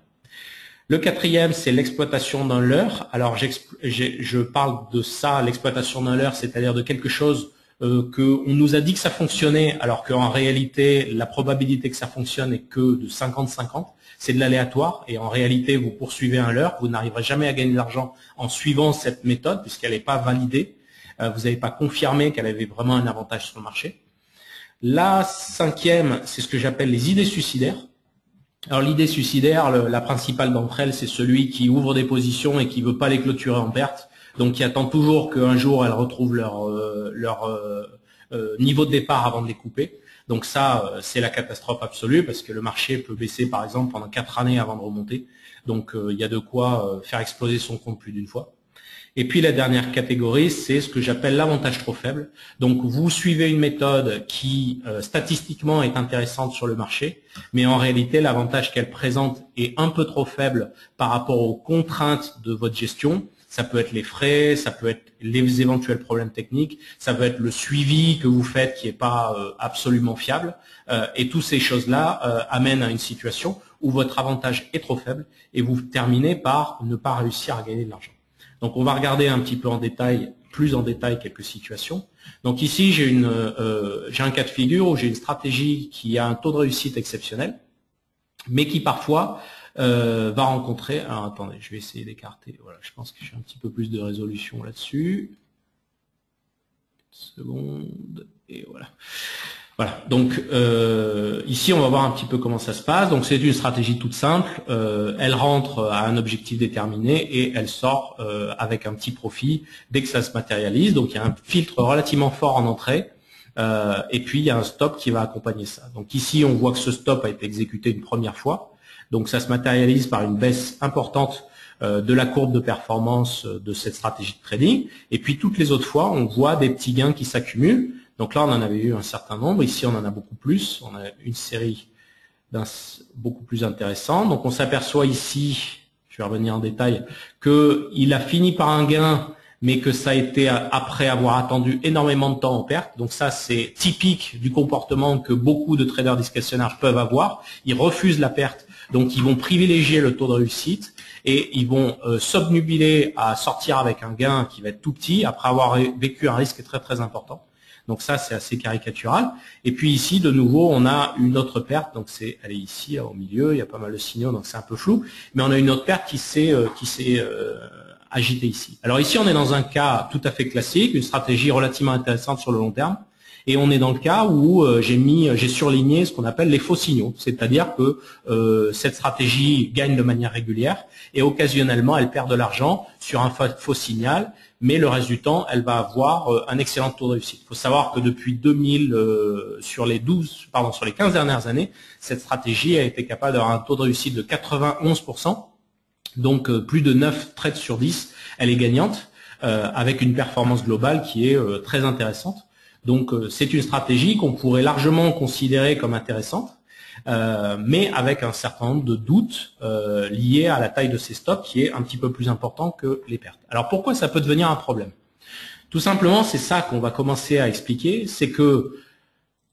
Le quatrième, c'est l'exploitation d'un leurre. Alors, je parle de ça, l'exploitation d'un leurre, c'est-à-dire de quelque chose qu'on nous a dit que ça fonctionnait, alors qu'en réalité, la probabilité que ça fonctionne est que de 50-50. C'est de l'aléatoire, et en réalité, vous poursuivez un leurre, vous n'arriverez jamais à gagner de l'argent en suivant cette méthode, puisqu'elle n'est pas validée. Vous n'avez pas confirmé qu'elle avait vraiment un avantage sur le marché. La cinquième, c'est ce que j'appelle les idées suicidaires. Alors l'idée suicidaire, la principale d'entre elles, c'est celui qui ouvre des positions et qui veut pas les clôturer en perte, donc qui attend toujours qu'un jour elles retrouvent leur niveau de départ avant de les couper. Donc ça, c'est la catastrophe absolue parce que le marché peut baisser par exemple pendant 4 années avant de remonter. Donc il y a de quoi faire exploser son compte plus d'une fois. Et puis la dernière catégorie, c'est ce que j'appelle l'avantage trop faible. Donc vous suivez une méthode qui statistiquement est intéressante sur le marché, mais en réalité l'avantage qu'elle présente est un peu trop faible par rapport aux contraintes de votre gestion. Ça peut être les frais, ça peut être les éventuels problèmes techniques, ça peut être le suivi que vous faites qui n'est pas absolument fiable. Et toutes ces choses-là amènent à une situation où votre avantage est trop faible et vous terminez par ne pas réussir à gagner de l'argent. Donc on va regarder un petit peu en détail, plus en détail quelques situations. Donc ici j'ai un cas de figure où j'ai une stratégie qui a un taux de réussite exceptionnel, mais qui parfois va rencontrer. Alors attendez, je vais essayer d'écarter. Voilà, je pense que j'ai un petit peu plus de résolution là-dessus. Une seconde et voilà. Voilà, donc ici on va voir un petit peu comment ça se passe. Donc c'est une stratégie toute simple, elle rentre à un objectif déterminé et elle sort avec un petit profit dès que ça se matérialise. Donc il y a un filtre relativement fort en entrée et puis il y a un stop qui va accompagner ça. Donc ici on voit que ce stop a été exécuté une première fois, donc ça se matérialise par une baisse importante de la courbe de performance de cette stratégie de trading. Et puis toutes les autres fois on voit des petits gains qui s'accumulent. Donc là, on en avait eu un certain nombre. Ici, on en a beaucoup plus. On a une série beaucoup plus intéressante. Donc on s'aperçoit ici, je vais revenir en détail, qu'il a fini par un gain, mais que ça a été après avoir attendu énormément de temps en perte. Donc ça, c'est typique du comportement que beaucoup de traders discrétionnaires peuvent avoir. Ils refusent la perte, donc ils vont privilégier le taux de réussite et ils vont s'obnubiler à sortir avec un gain qui va être tout petit après avoir vécu un risque très très important. Donc ça, c'est assez caricatural. Et puis ici, de nouveau, on a une autre perte. Donc elle est ici, là, au milieu. Il y a pas mal de signaux, donc c'est un peu flou. Mais on a une autre perte qui s'est agitée ici. Alors ici, on est dans un cas tout à fait classique, une stratégie relativement intéressante sur le long terme. Et on est dans le cas où j'ai surligné ce qu'on appelle les faux signaux. C'est-à-dire que cette stratégie gagne de manière régulière et occasionnellement, elle perd de l'argent sur un faux signal. Mais le reste du temps, elle va avoir un excellent taux de réussite. Il faut savoir que depuis 2000, sur les 15 dernières années, cette stratégie a été capable d'avoir un taux de réussite de 91%, donc plus de 9 trades sur 10, elle est gagnante, avec une performance globale qui est très intéressante. Donc c'est une stratégie qu'on pourrait largement considérer comme intéressante, mais avec un certain nombre de doutes liés à la taille de ces stops qui est un petit peu plus important que les pertes. Alors pourquoi ça peut devenir un problème? Tout simplement, c'est ça qu'on va commencer à expliquer, c'est que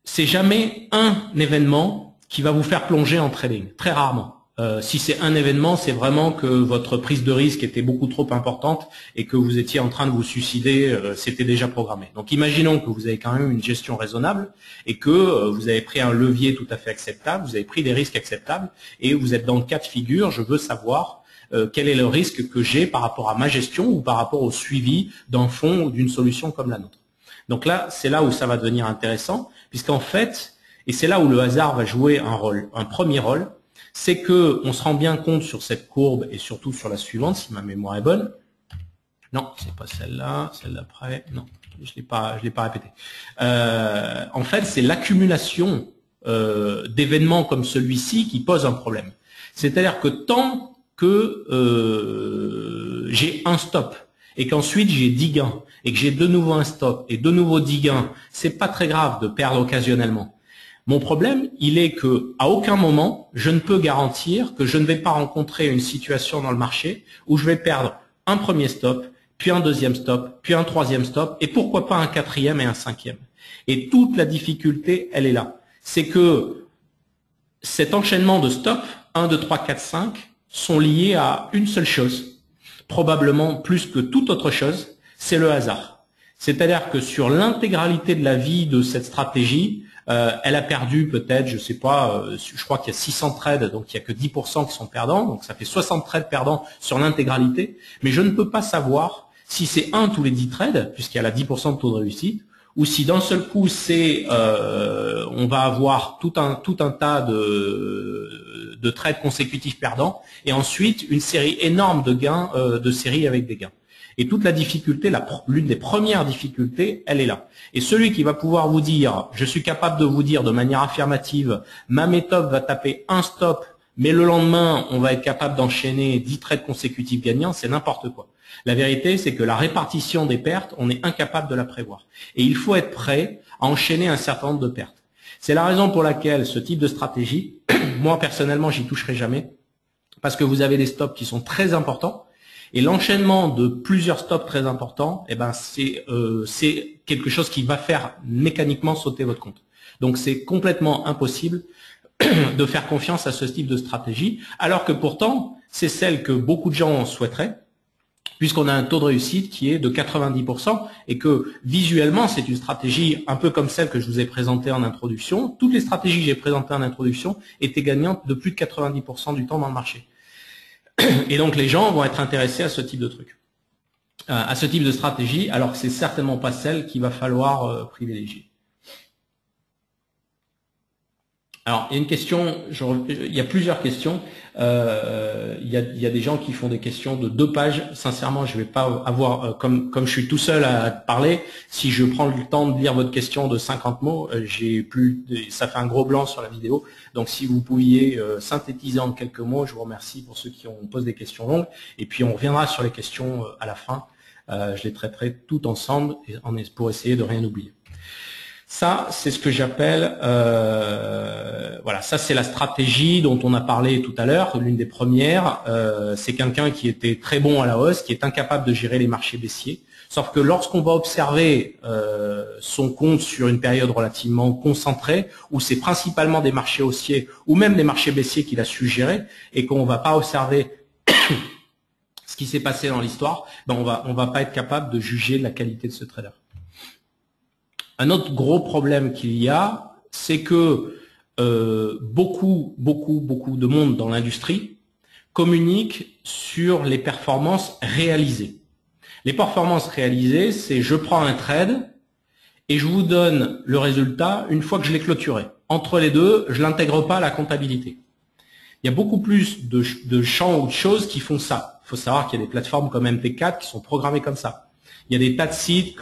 c'est jamais un événement qui va vous faire plonger en trading, très rarement. Si c'est un événement, c'est vraiment que votre prise de risque était beaucoup trop importante et que vous étiez en train de vous suicider, c'était déjà programmé. Donc imaginons que vous avez quand même une gestion raisonnable et que vous avez pris un levier tout à fait acceptable, vous avez pris des risques acceptables et vous êtes dans le cas de figure, je veux savoir quel est le risque que j'ai par rapport à ma gestion ou par rapport au suivi d'un fonds ou d'une solution comme la nôtre. Donc là, c'est là où ça va devenir intéressant, puisqu'en fait, et c'est là où le hasard va jouer un rôle, un premier rôle, c'est que on se rend bien compte sur cette courbe et surtout sur la suivante, si ma mémoire est bonne. Non, c'est pas celle-là, celle d'après. Non, je l'ai pas répété. En fait, c'est l'accumulation d'événements comme celui-ci qui pose un problème. C'est-à-dire que tant que j'ai un stop et qu'ensuite j'ai 10 gains et que j'ai de nouveau un stop et de nouveau 10 gains, c'est pas très grave de perdre occasionnellement. Mon problème, il est que à aucun moment je ne peux garantir que je ne vais pas rencontrer une situation dans le marché où je vais perdre un premier stop, puis un deuxième stop, puis un troisième stop, et pourquoi pas un quatrième et un cinquième. Et toute la difficulté, elle est là. C'est que cet enchaînement de stops, 1, 2, 3, 4, 5, sont liés à une seule chose, probablement plus que toute autre chose, c'est le hasard. C'est-à-dire que sur l'intégralité de la vie de cette stratégie, elle a perdu peut-être, je sais pas, je crois qu'il y a 600 trades, donc il n'y a que 10% qui sont perdants, donc ça fait 60 trades perdants sur l'intégralité, mais je ne peux pas savoir si c'est 1 tous les 10 trades, puisqu'il y a la 10% de taux de réussite, ou si d'un seul coup c'est, on va avoir tout un tas de trades consécutifs perdants, et ensuite une série énorme de gains, de séries avec des gains. Et toute la difficulté, l'une des premières difficultés, elle est là. Et celui qui va pouvoir vous dire, je suis capable de vous dire de manière affirmative, ma méthode va taper un stop, mais le lendemain, on va être capable d'enchaîner 10 trades consécutifs gagnants, c'est n'importe quoi. La vérité, c'est que la répartition des pertes, on est incapable de la prévoir. Et il faut être prêt à enchaîner un certain nombre de pertes. C'est la raison pour laquelle ce type de stratégie, moi personnellement, j'y toucherai jamais, parce que vous avez des stops qui sont très importants, et l'enchaînement de plusieurs stops très importants, eh ben c'est quelque chose qui va faire mécaniquement sauter votre compte. Donc c'est complètement impossible de faire confiance à ce type de stratégie, alors que pourtant c'est celle que beaucoup de gens souhaiteraient, puisqu'on a un taux de réussite qui est de 90% et que visuellement c'est une stratégie un peu comme celle que je vous ai présentée en introduction. Toutes les stratégies que j'ai présentées en introduction étaient gagnantes de plus de 90% du temps dans le marché. Et donc les gens vont être intéressés à ce type de truc, à ce type de stratégie, alors que c'est certainement pas celle qu'il va falloir privilégier. Alors il y a une question, il y a plusieurs questions. Il y a des gens qui font des questions de 2 pages. Sincèrement, je vais pas avoir, comme je suis tout seul à parler, si je prends le temps de lire votre question de 50 mots, ça fait un gros blanc sur la vidéo. Donc si vous pouviez synthétiser en quelques mots, je vous remercie pour ceux qui ont posé des questions longues. Et puis on reviendra sur les questions à la fin. Je les traiterai tout ensemble pour essayer de rien oublier. Ça, c'est ce que j'appelle, voilà, ça c'est la stratégie dont on a parlé tout à l'heure, l'une des premières. C'est quelqu'un qui était très bon à la hausse, qui est incapable de gérer les marchés baissiers. Sauf que lorsqu'on va observer son compte sur une période relativement concentrée, où c'est principalement des marchés haussiers ou même des marchés baissiers qu'il a su gérer, et qu'on va pas observer ce qui s'est passé dans l'histoire, ben on va pas être capable de juger la qualité de ce trader. Un autre gros problème qu'il y a, c'est que beaucoup de monde dans l'industrie communique sur les performances réalisées. Les performances réalisées, c'est je prends un trade et je vous donne le résultat une fois que je l'ai clôturé. Entre les deux, je l'intègre pas à la comptabilité. Il y a beaucoup plus de champs ou de choses qui font ça. Il faut savoir qu'il y a des plateformes comme MT4 qui sont programmées comme ça. Il y a des tas de sites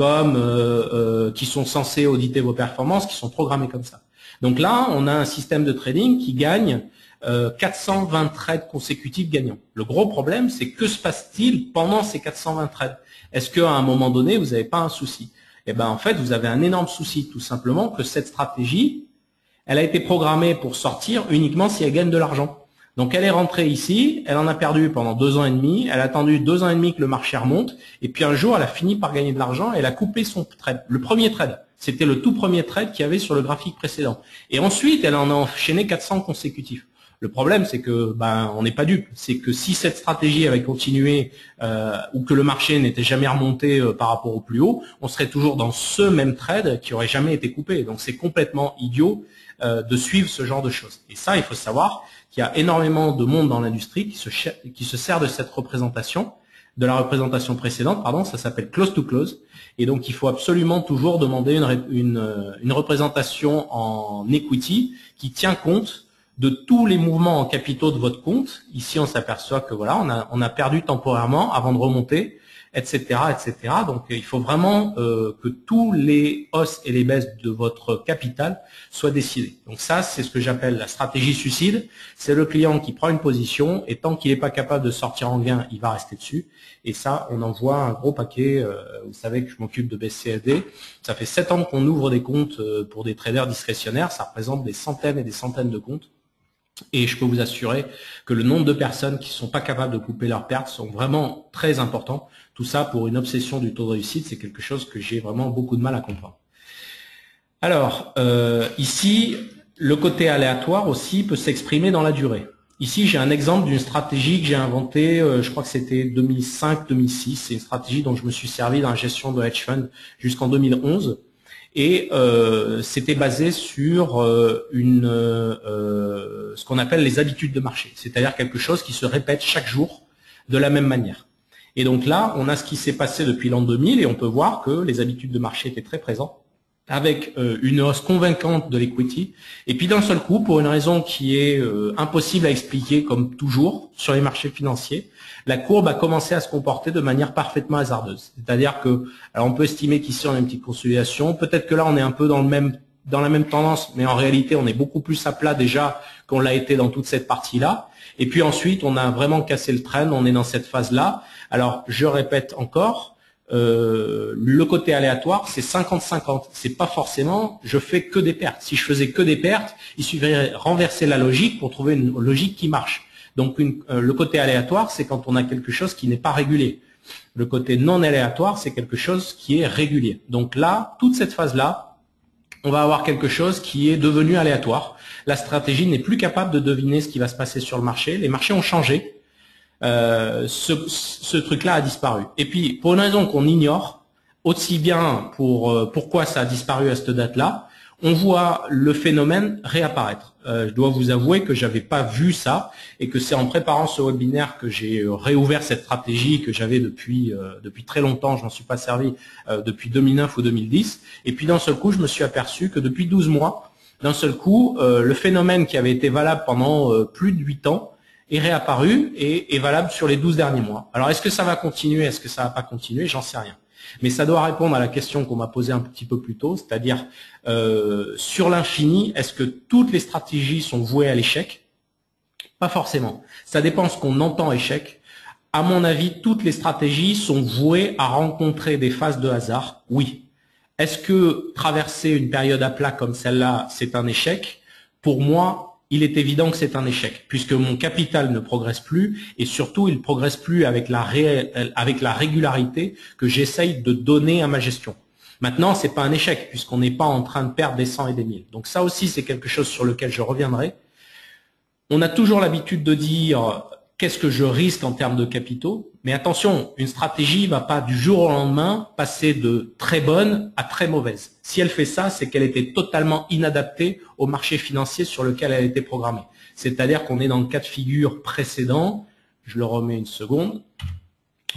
qui sont censés auditer vos performances, qui sont programmés comme ça. Donc là, on a un système de trading qui gagne 420 trades consécutifs gagnants. Le gros problème, c'est que se passe-t-il pendant ces 420 trades? Est-ce qu'à un moment donné, vous n'avez pas un souci? Eh ben, en fait, vous avez un énorme souci, tout simplement, que cette stratégie, elle a été programmée pour sortir uniquement si elle gagne de l'argent. Donc elle est rentrée ici, elle en a perdu pendant 2 ans et demi, elle a attendu 2 ans et demi que le marché remonte, et puis un jour elle a fini par gagner de l'argent, elle a coupé son trade. Le premier trade, c'était le tout premier trade qu'il y avait sur le graphique précédent. Et ensuite elle en a enchaîné 400 consécutifs. Le problème c'est que on n'est pas dupe, c'est que si cette stratégie avait continué ou que le marché n'était jamais remonté par rapport au plus haut, on serait toujours dans ce même trade qui aurait jamais été coupé. Donc c'est complètement idiot de suivre ce genre de choses. Et ça, il faut savoir qu'il y a énormément de monde dans l'industrie qui se sert de cette représentation, de la représentation précédente, pardon, ça s'appelle close to close. Et donc, il faut absolument toujours demander une représentation en equity qui tient compte de tous les mouvements en capitaux de votre compte. Ici, on s'aperçoit que voilà, on a perdu temporairement avant de remonter, etc., etc. Donc, il faut vraiment que tous les hausses et les baisses de votre capital soient décidés. Donc ça, c'est ce que j'appelle la stratégie suicide. C'est le client qui prend une position et tant qu'il n'est pas capable de sortir en gain, il va rester dessus. Et ça, on en voit un gros paquet. Vous savez que je m'occupe de BCSD. Ça fait 7 ans qu'on ouvre des comptes pour des traders discrétionnaires. Ça représente des centaines et des centaines de comptes. Et je peux vous assurer que le nombre de personnes qui ne sont pas capables de couper leurs pertes sont vraiment très importants. Tout ça pour une obsession du taux de réussite, c'est quelque chose que j'ai vraiment beaucoup de mal à comprendre. Alors, ici, le côté aléatoire aussi peut s'exprimer dans la durée. Ici, j'ai un exemple d'une stratégie que j'ai inventée, je crois que c'était 2005-2006. C'est une stratégie dont je me suis servi dans la gestion de hedge fund jusqu'en 2011. Et c'était basé sur ce qu'on appelle les habitudes de marché, c'est-à-dire quelque chose qui se répète chaque jour de la même manière. Et donc là, on a ce qui s'est passé depuis l'an 2000 et on peut voir que les habitudes de marché étaient très présentes, avec une hausse convaincante de l'equity. Et puis d'un seul coup, pour une raison qui est impossible à expliquer comme toujours sur les marchés financiers, la courbe a commencé à se comporter de manière parfaitement hasardeuse. C'est-à-dire que, alors on peut estimer qu'ici on a une petite consolidation, peut-être que là on est un peu dans la même tendance, mais en réalité on est beaucoup plus à plat déjà qu'on l'a été dans toute cette partie-là. Et puis ensuite on a vraiment cassé le trend, on est dans cette phase-là. Alors je répète encore, le côté aléatoire, c'est 50-50. C'est pas forcément, je fais que des pertes. Si je faisais que des pertes, il suffirait de renverser la logique pour trouver une logique qui marche. Donc le côté aléatoire, c'est quand on a quelque chose qui n'est pas régulier. Le côté non aléatoire, c'est quelque chose qui est régulier. Donc là, toute cette phase-là, on va avoir quelque chose qui est devenu aléatoire. La stratégie n'est plus capable de deviner ce qui va se passer sur le marché. Les marchés ont changé. Ce truc-là a disparu. Et puis, pour une raison qu'on ignore, aussi bien pour pourquoi ça a disparu à cette date-là, on voit le phénomène réapparaître. Je dois vous avouer que j'avais pas vu ça et que c'est en préparant ce webinaire que j'ai réouvert cette stratégie que j'avais depuis très longtemps. Je m'en suis pas servi depuis 2009 ou 2010. Et puis d'un seul coup, je me suis aperçu que depuis 12 mois, d'un seul coup, le phénomène qui avait été valable pendant plus de 8 ans est réapparu et est valable sur les 12 derniers mois. Alors est-ce que ça va continuer, est-ce que ça va pas continuer, j'en sais rien. Mais ça doit répondre à la question qu'on m'a posée un petit peu plus tôt, c'est-à-dire sur l'infini, est-ce que toutes les stratégies sont vouées à l'échec? Pas forcément. Ça dépend ce qu'on entend échec. À mon avis, toutes les stratégies sont vouées à rencontrer des phases de hasard. Oui. Est-ce que traverser une période à plat comme celle-là, c'est un échec? Pour moi, il est évident que c'est un échec, puisque mon capital ne progresse plus, et surtout, il ne progresse plus avec la régularité que j'essaye de donner à ma gestion. Maintenant, c'est pas un échec, puisqu'on n'est pas en train de perdre des 100 et des 1000. Donc ça aussi, c'est quelque chose sur lequel je reviendrai. On a toujours l'habitude de dire qu'est-ce que je risque en termes de capitaux, mais attention, une stratégie va pas du jour au lendemain passer de très bonne à très mauvaise. Si elle fait ça, c'est qu'elle était totalement inadaptée au marché financier sur lequel elle a été programmée. C'est-à-dire qu'on est dans le cas de figure précédent. Je le remets une seconde.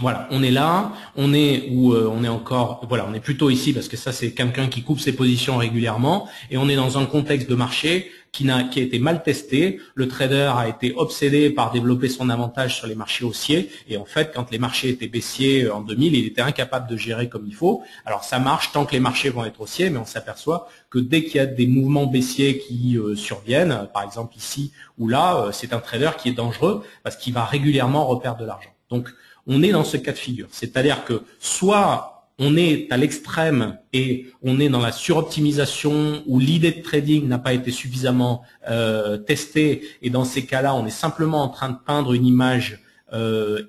Voilà, on est là, on est où on est encore, voilà, on est plutôt ici parce que ça c'est quelqu'un qui coupe ses positions régulièrement et on est dans un contexte de marché qui a été mal testé. Le trader a été obsédé par développer son avantage sur les marchés haussiers et en fait, quand les marchés étaient baissiers en 2000, il était incapable de gérer comme il faut. Alors ça marche tant que les marchés vont être haussiers, mais on s'aperçoit que dès qu'il y a des mouvements baissiers qui surviennent, par exemple ici ou là, c'est un trader qui est dangereux parce qu'il va régulièrement reperdre de l'argent. Donc on est dans ce cas de figure, c'est-à-dire que soit on est à l'extrême et on est dans la suroptimisation où l'idée de trading n'a pas été suffisamment testée et dans ces cas-là, on est simplement en train de peindre une image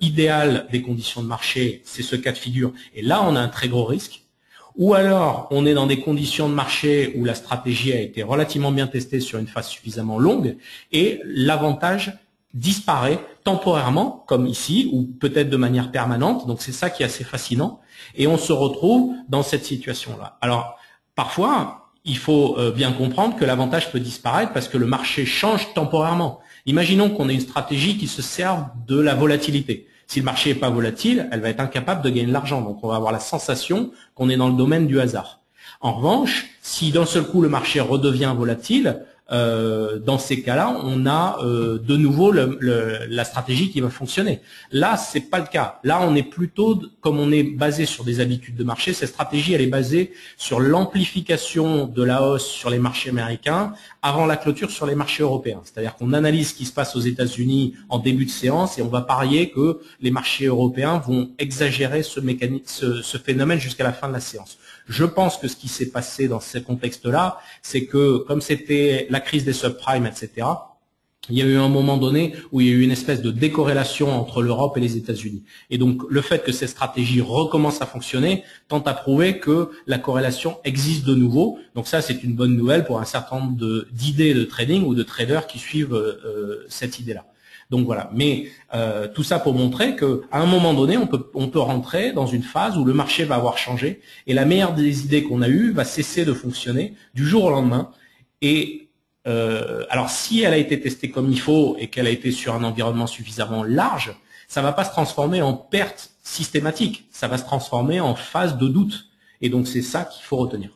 idéale des conditions de marché, c'est ce cas de figure. Et là, on a un très gros risque. Ou alors, on est dans des conditions de marché où la stratégie a été relativement bien testée sur une phase suffisamment longue et l'avantage disparaît temporairement, comme ici, ou peut-être de manière permanente. Donc c'est ça qui est assez fascinant. Et on se retrouve dans cette situation-là. Alors, parfois, il faut bien comprendre que l'avantage peut disparaître parce que le marché change temporairement. Imaginons qu'on ait une stratégie qui se serve de la volatilité. Si le marché n'est pas volatile, elle va être incapable de gagner de l'argent. Donc on va avoir la sensation qu'on est dans le domaine du hasard. En revanche, si d'un seul coup le marché redevient volatile, dans ces cas-là, on a de nouveau la stratégie qui va fonctionner. Là, c'est pas le cas. Là, on est plutôt, comme on est basé sur des habitudes de marché, cette stratégie, elle est basée sur l'amplification de la hausse sur les marchés américains avant la clôture sur les marchés européens. C'est-à-dire qu'on analyse ce qui se passe aux États-Unis en début de séance et on va parier que les marchés européens vont exagérer ce phénomène jusqu'à la fin de la séance. Je pense que ce qui s'est passé dans ce contexte-là, c'est que comme c'était la crise des subprimes, etc., il y a eu un moment donné où il y a eu une espèce de décorrélation entre l'Europe et les États-Unis. Et donc le fait que cette stratégie recommence à fonctionner tente à prouver que la corrélation existe de nouveau. Donc ça, c'est une bonne nouvelle pour un certain nombre d'idées de trading ou de traders qui suivent cette idée-là. Donc voilà, mais tout ça pour montrer qu'à un moment donné, on peut rentrer dans une phase où le marché va avoir changé et la meilleure des idées qu'on a eues va cesser de fonctionner du jour au lendemain. Et alors si elle a été testée comme il faut et qu'elle a été sur un environnement suffisamment large, ça va pas se transformer en perte systématique, ça va se transformer en phase de doute. Et donc c'est ça qu'il faut retenir.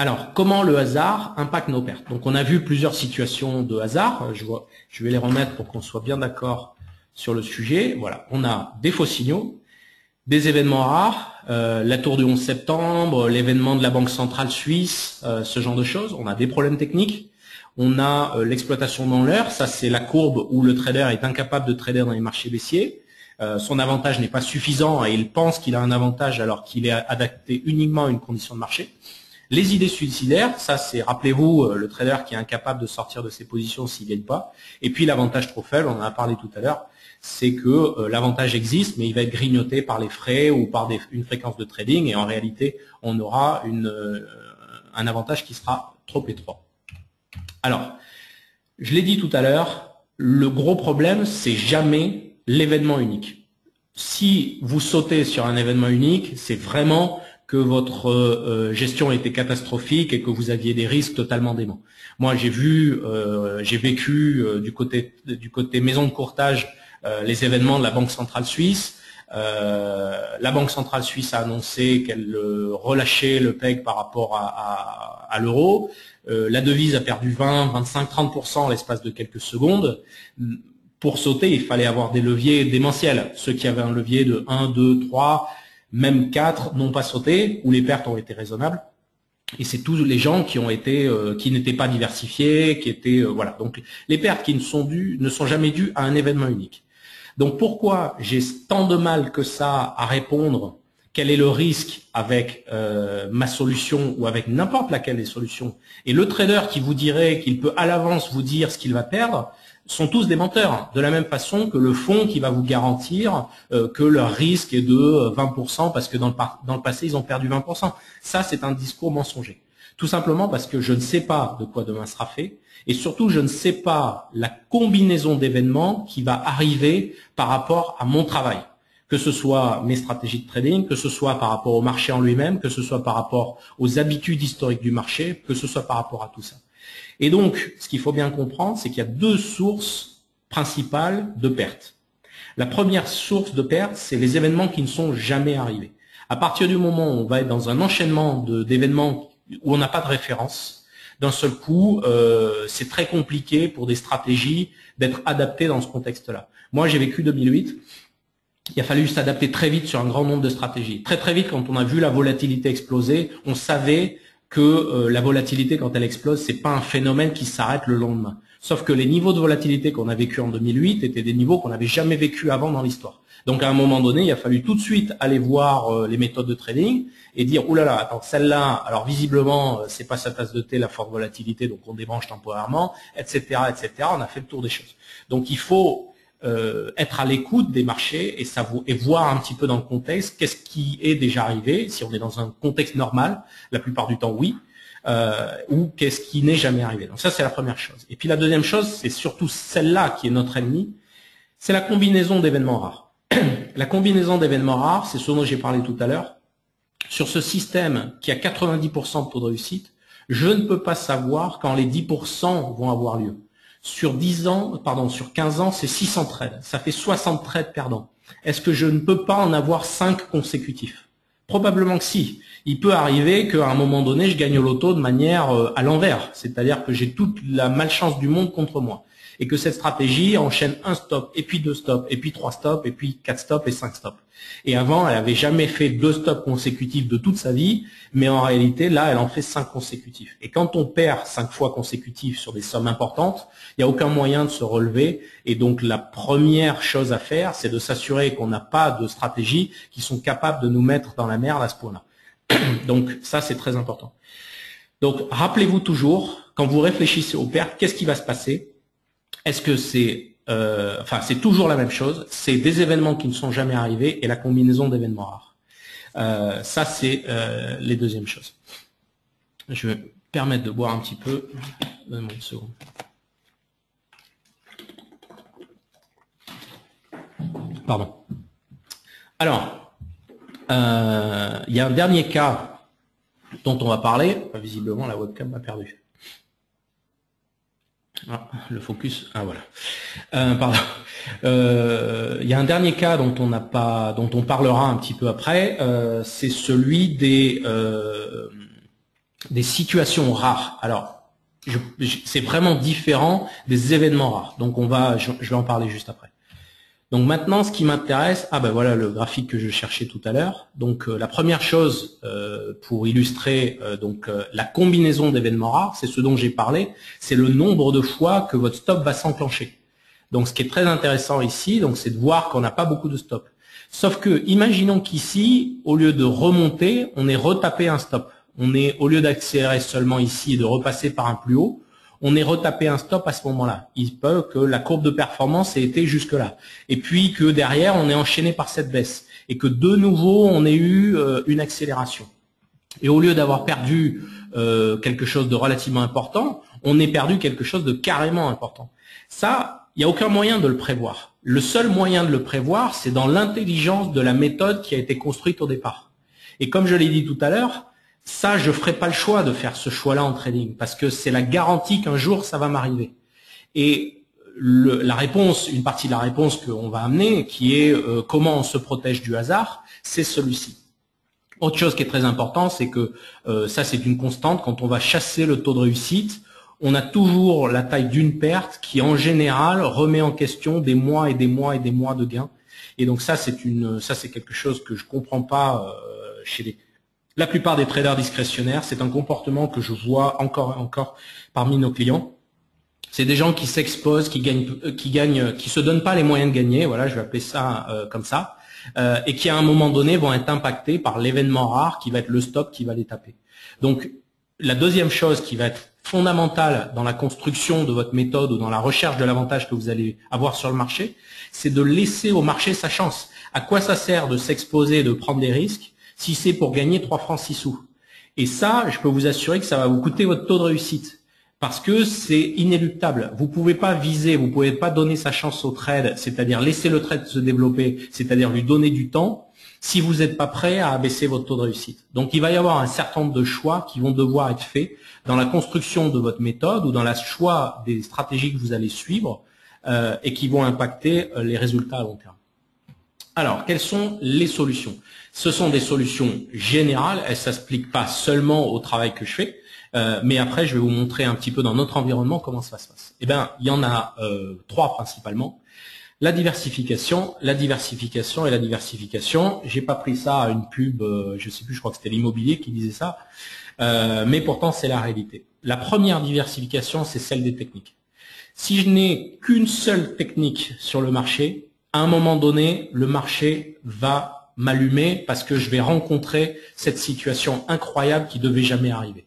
Alors, comment le hasard impacte nos pertes? Donc, on a vu plusieurs situations de hasard. Je vais les remettre pour qu'on soit bien d'accord sur le sujet. Voilà, on a des faux signaux, des événements rares, la tour du 11 septembre, l'événement de la Banque centrale suisse, ce genre de choses. On a des problèmes techniques. On a l'exploitation dans l'heure. Ça, c'est la courbe où le trader est incapable de trader dans les marchés baissiers. Son avantage n'est pas suffisant et il pense qu'il a un avantage alors qu'il est adapté uniquement à une condition de marché. Les idées suicidaires, ça c'est, rappelez-vous, le trader qui est incapable de sortir de ses positions s'il ne gagne pas. Et puis l'avantage trop faible, on en a parlé tout à l'heure, c'est que l'avantage existe, mais il va être grignoté par les frais ou par une fréquence de trading, et en réalité, on aura un avantage qui sera trop étroit. Alors, je l'ai dit tout à l'heure, le gros problème, c'est jamais l'événement unique. Si vous sautez sur un événement unique, c'est vraiment que votre gestion était catastrophique et que vous aviez des risques totalement déments. Moi, j'ai vécu du côté maison de courtage les événements de la Banque centrale suisse. La Banque centrale suisse a annoncé qu'elle relâchait le peg par rapport à l'euro. La devise a perdu 20, 25, 30% en l'espace de quelques secondes. Pour sauter, il fallait avoir des leviers démentiels. Ceux qui avaient un levier de 1, 2, 3, même 4 n'ont pas sauté, où les pertes ont été raisonnables. Et c'est tous les gens qui ont été, qui n'étaient pas diversifiés, qui étaient, voilà. Donc les pertes qui ne sont jamais dues à un événement unique. Donc pourquoi j'ai tant de mal que ça à répondre quel est le risque avec ma solution ou avec n'importe laquelle des solutions, et le trader qui vous dirait qu'il peut à l'avance vous dire ce qu'il va perdre, sont tous des menteurs, de la même façon que le fonds qui va vous garantir que leur risque est de 20% parce que dans le passé, ils ont perdu 20%. Ça, c'est un discours mensonger. Tout simplement parce que je ne sais pas de quoi demain sera fait et surtout, je ne sais pas la combinaison d'événements qui va arriver par rapport à mon travail. Que ce soit mes stratégies de trading, que ce soit par rapport au marché en lui-même, que ce soit par rapport aux habitudes historiques du marché, que ce soit par rapport à tout ça. Et donc, ce qu'il faut bien comprendre, c'est qu'il y a deux sources principales de pertes. La première source de pertes, c'est les événements qui ne sont jamais arrivés. À partir du moment où on va être dans un enchaînement d'événements où on n'a pas de référence, d'un seul coup, c'est très compliqué pour des stratégies d'être adaptées dans ce contexte-là. Moi, j'ai vécu 2008. Il a fallu s'adapter très vite sur un grand nombre de stratégies. Très très vite, quand on a vu la volatilité exploser, on savait que la volatilité, quand elle explose, c'est pas un phénomène qui s'arrête le lendemain. Sauf que les niveaux de volatilité qu'on a vécu en 2008 étaient des niveaux qu'on n'avait jamais vécu avant dans l'histoire. Donc à un moment donné, il a fallu tout de suite aller voir les méthodes de trading et dire oulala, attends, celle-là, alors visiblement, c'est pas sa tasse de thé, la forte volatilité, donc on débranche temporairement, etc., etc. On a fait le tour des choses. Donc il faut être à l'écoute des marchés et voir un petit peu dans le contexte qu'est-ce qui est déjà arrivé, si on est dans un contexte normal, la plupart du temps oui, ou qu'est-ce qui n'est jamais arrivé. Donc ça, c'est la première chose. Et puis la deuxième chose, c'est surtout celle-là qui est notre ennemi, c'est la combinaison d'événements rares. La combinaison d'événements rares, c'est ce dont j'ai parlé tout à l'heure. Sur ce système qui a 90% de taux de réussite, je ne peux pas savoir quand les 10% vont avoir lieu. Sur 15 ans, c'est 600 trades. Ça fait 60 trades perdants. Est-ce que je ne peux pas en avoir 5 consécutifs? Probablement que si. Il peut arriver qu'à un moment donné, je gagne au loto de manière à l'envers, c'est-à-dire que j'ai toute la malchance du monde contre moi. Et que cette stratégie enchaîne un stop, et puis 2 stops, et puis 3 stops, et puis 4 stops et 5 stops. Et avant, elle avait jamais fait 2 stops consécutifs de toute sa vie, mais en réalité, là, elle en fait 5 consécutifs. Et quand on perd 5 fois consécutifs sur des sommes importantes, il n'y a aucun moyen de se relever. Et donc, la première chose à faire, c'est de s'assurer qu'on n'a pas de stratégies qui sont capables de nous mettre dans la merde à ce point-là. Donc, ça, c'est très important. Donc, rappelez-vous toujours, quand vous réfléchissez aux pertes, qu'est-ce qui va se passer? Est-ce que c'est, c'est toujours la même chose, c'est des événements qui ne sont jamais arrivés et la combinaison d'événements rares. Ça, c'est les deuxièmes choses. Je vais me permettre de boire un petit peu. Donne-moi une seconde. Pardon. Alors, il y a un dernier cas dont on va parler. Visiblement, la webcam m'a perdu. Ah, le focus, ah voilà. Pardon. Il y a un dernier cas dont on parlera un petit peu après. C'est celui des situations rares. Alors, c'est vraiment différent des événements rares. Donc je vais en parler juste après. Donc maintenant, ce qui m'intéresse, voilà le graphique que je cherchais tout à l'heure. Donc la première chose pour illustrer la combinaison d'événements rares, c'est ce dont j'ai parlé, c'est le nombre de fois que votre stop va s'enclencher. Donc ce qui est très intéressant ici, c'est de voir qu'on n'a pas beaucoup de stops. Sauf que, imaginons qu'ici, au lieu de remonter, on est retapé un stop. Au lieu d'accélérer seulement ici et de repasser par un plus haut, on est retapé un stop à ce moment-là. Il peut que la courbe de performance ait été jusque-là. Et puis que derrière, on est enchaîné par cette baisse. Et que de nouveau, on ait eu une accélération. Et au lieu d'avoir perdu quelque chose de relativement important, on ait perdu quelque chose de carrément important. Ça, il n'y a aucun moyen de le prévoir. Le seul moyen de le prévoir, c'est dans l'intelligence de la méthode qui a été construite au départ. Et comme je l'ai dit tout à l'heure, ça, je ferai pas le choix de faire ce choix-là en trading parce que c'est la garantie qu'un jour ça va m'arriver. Et la réponse, une partie de la réponse qu'on va amener, qui est comment on se protège du hasard, c'est celui-ci. Autre chose qui est très important, c'est que ça c'est une constante. Quand on va chasser le taux de réussite, on a toujours la taille d'une perte qui en général remet en question des mois et des mois et des mois de gains. Et donc ça c'est quelque chose que je comprends pas chez la plupart des traders discrétionnaires. C'est un comportement que je vois encore parmi nos clients. C'est des gens qui s'exposent, qui se donnent pas les moyens de gagner. Voilà, je vais appeler ça comme ça, et qui à un moment donné vont être impactés par l'événement rare qui va être le stop qui va les taper. Donc la deuxième chose qui va être fondamentale dans la construction de votre méthode ou dans la recherche de l'avantage que vous allez avoir sur le marché, c'est de laisser au marché sa chance. À quoi ça sert de s'exposer, de prendre des risques si c'est pour gagner 3 francs 6 sous? Et ça, je peux vous assurer que ça va vous coûter votre taux de réussite. Parce que c'est inéluctable. Vous pouvez pas viser, vous pouvez pas donner sa chance au trade, c'est-à-dire laisser le trade se développer, c'est-à-dire lui donner du temps, si vous n'êtes pas prêt à abaisser votre taux de réussite. Donc il va y avoir un certain nombre de choix qui vont devoir être faits dans la construction de votre méthode ou dans le choix des stratégies que vous allez suivre et qui vont impacter les résultats à long terme. Alors, quelles sont les solutions? Ce sont des solutions générales, elles ne s'appliquent pas seulement au travail que je fais, mais après je vais vous montrer un petit peu dans notre environnement comment ça se passe. Eh bien, il y en a 3 principalement. La diversification et la diversification. J'ai pas pris ça à une pub, je sais plus, je crois que c'était l'immobilier qui disait ça, mais pourtant c'est la réalité. La première diversification, c'est celle des techniques. Si je n'ai qu'une seule technique sur le marché, à un moment donné, le marché va m'allumer parce que je vais rencontrer cette situation incroyable qui devait jamais arriver.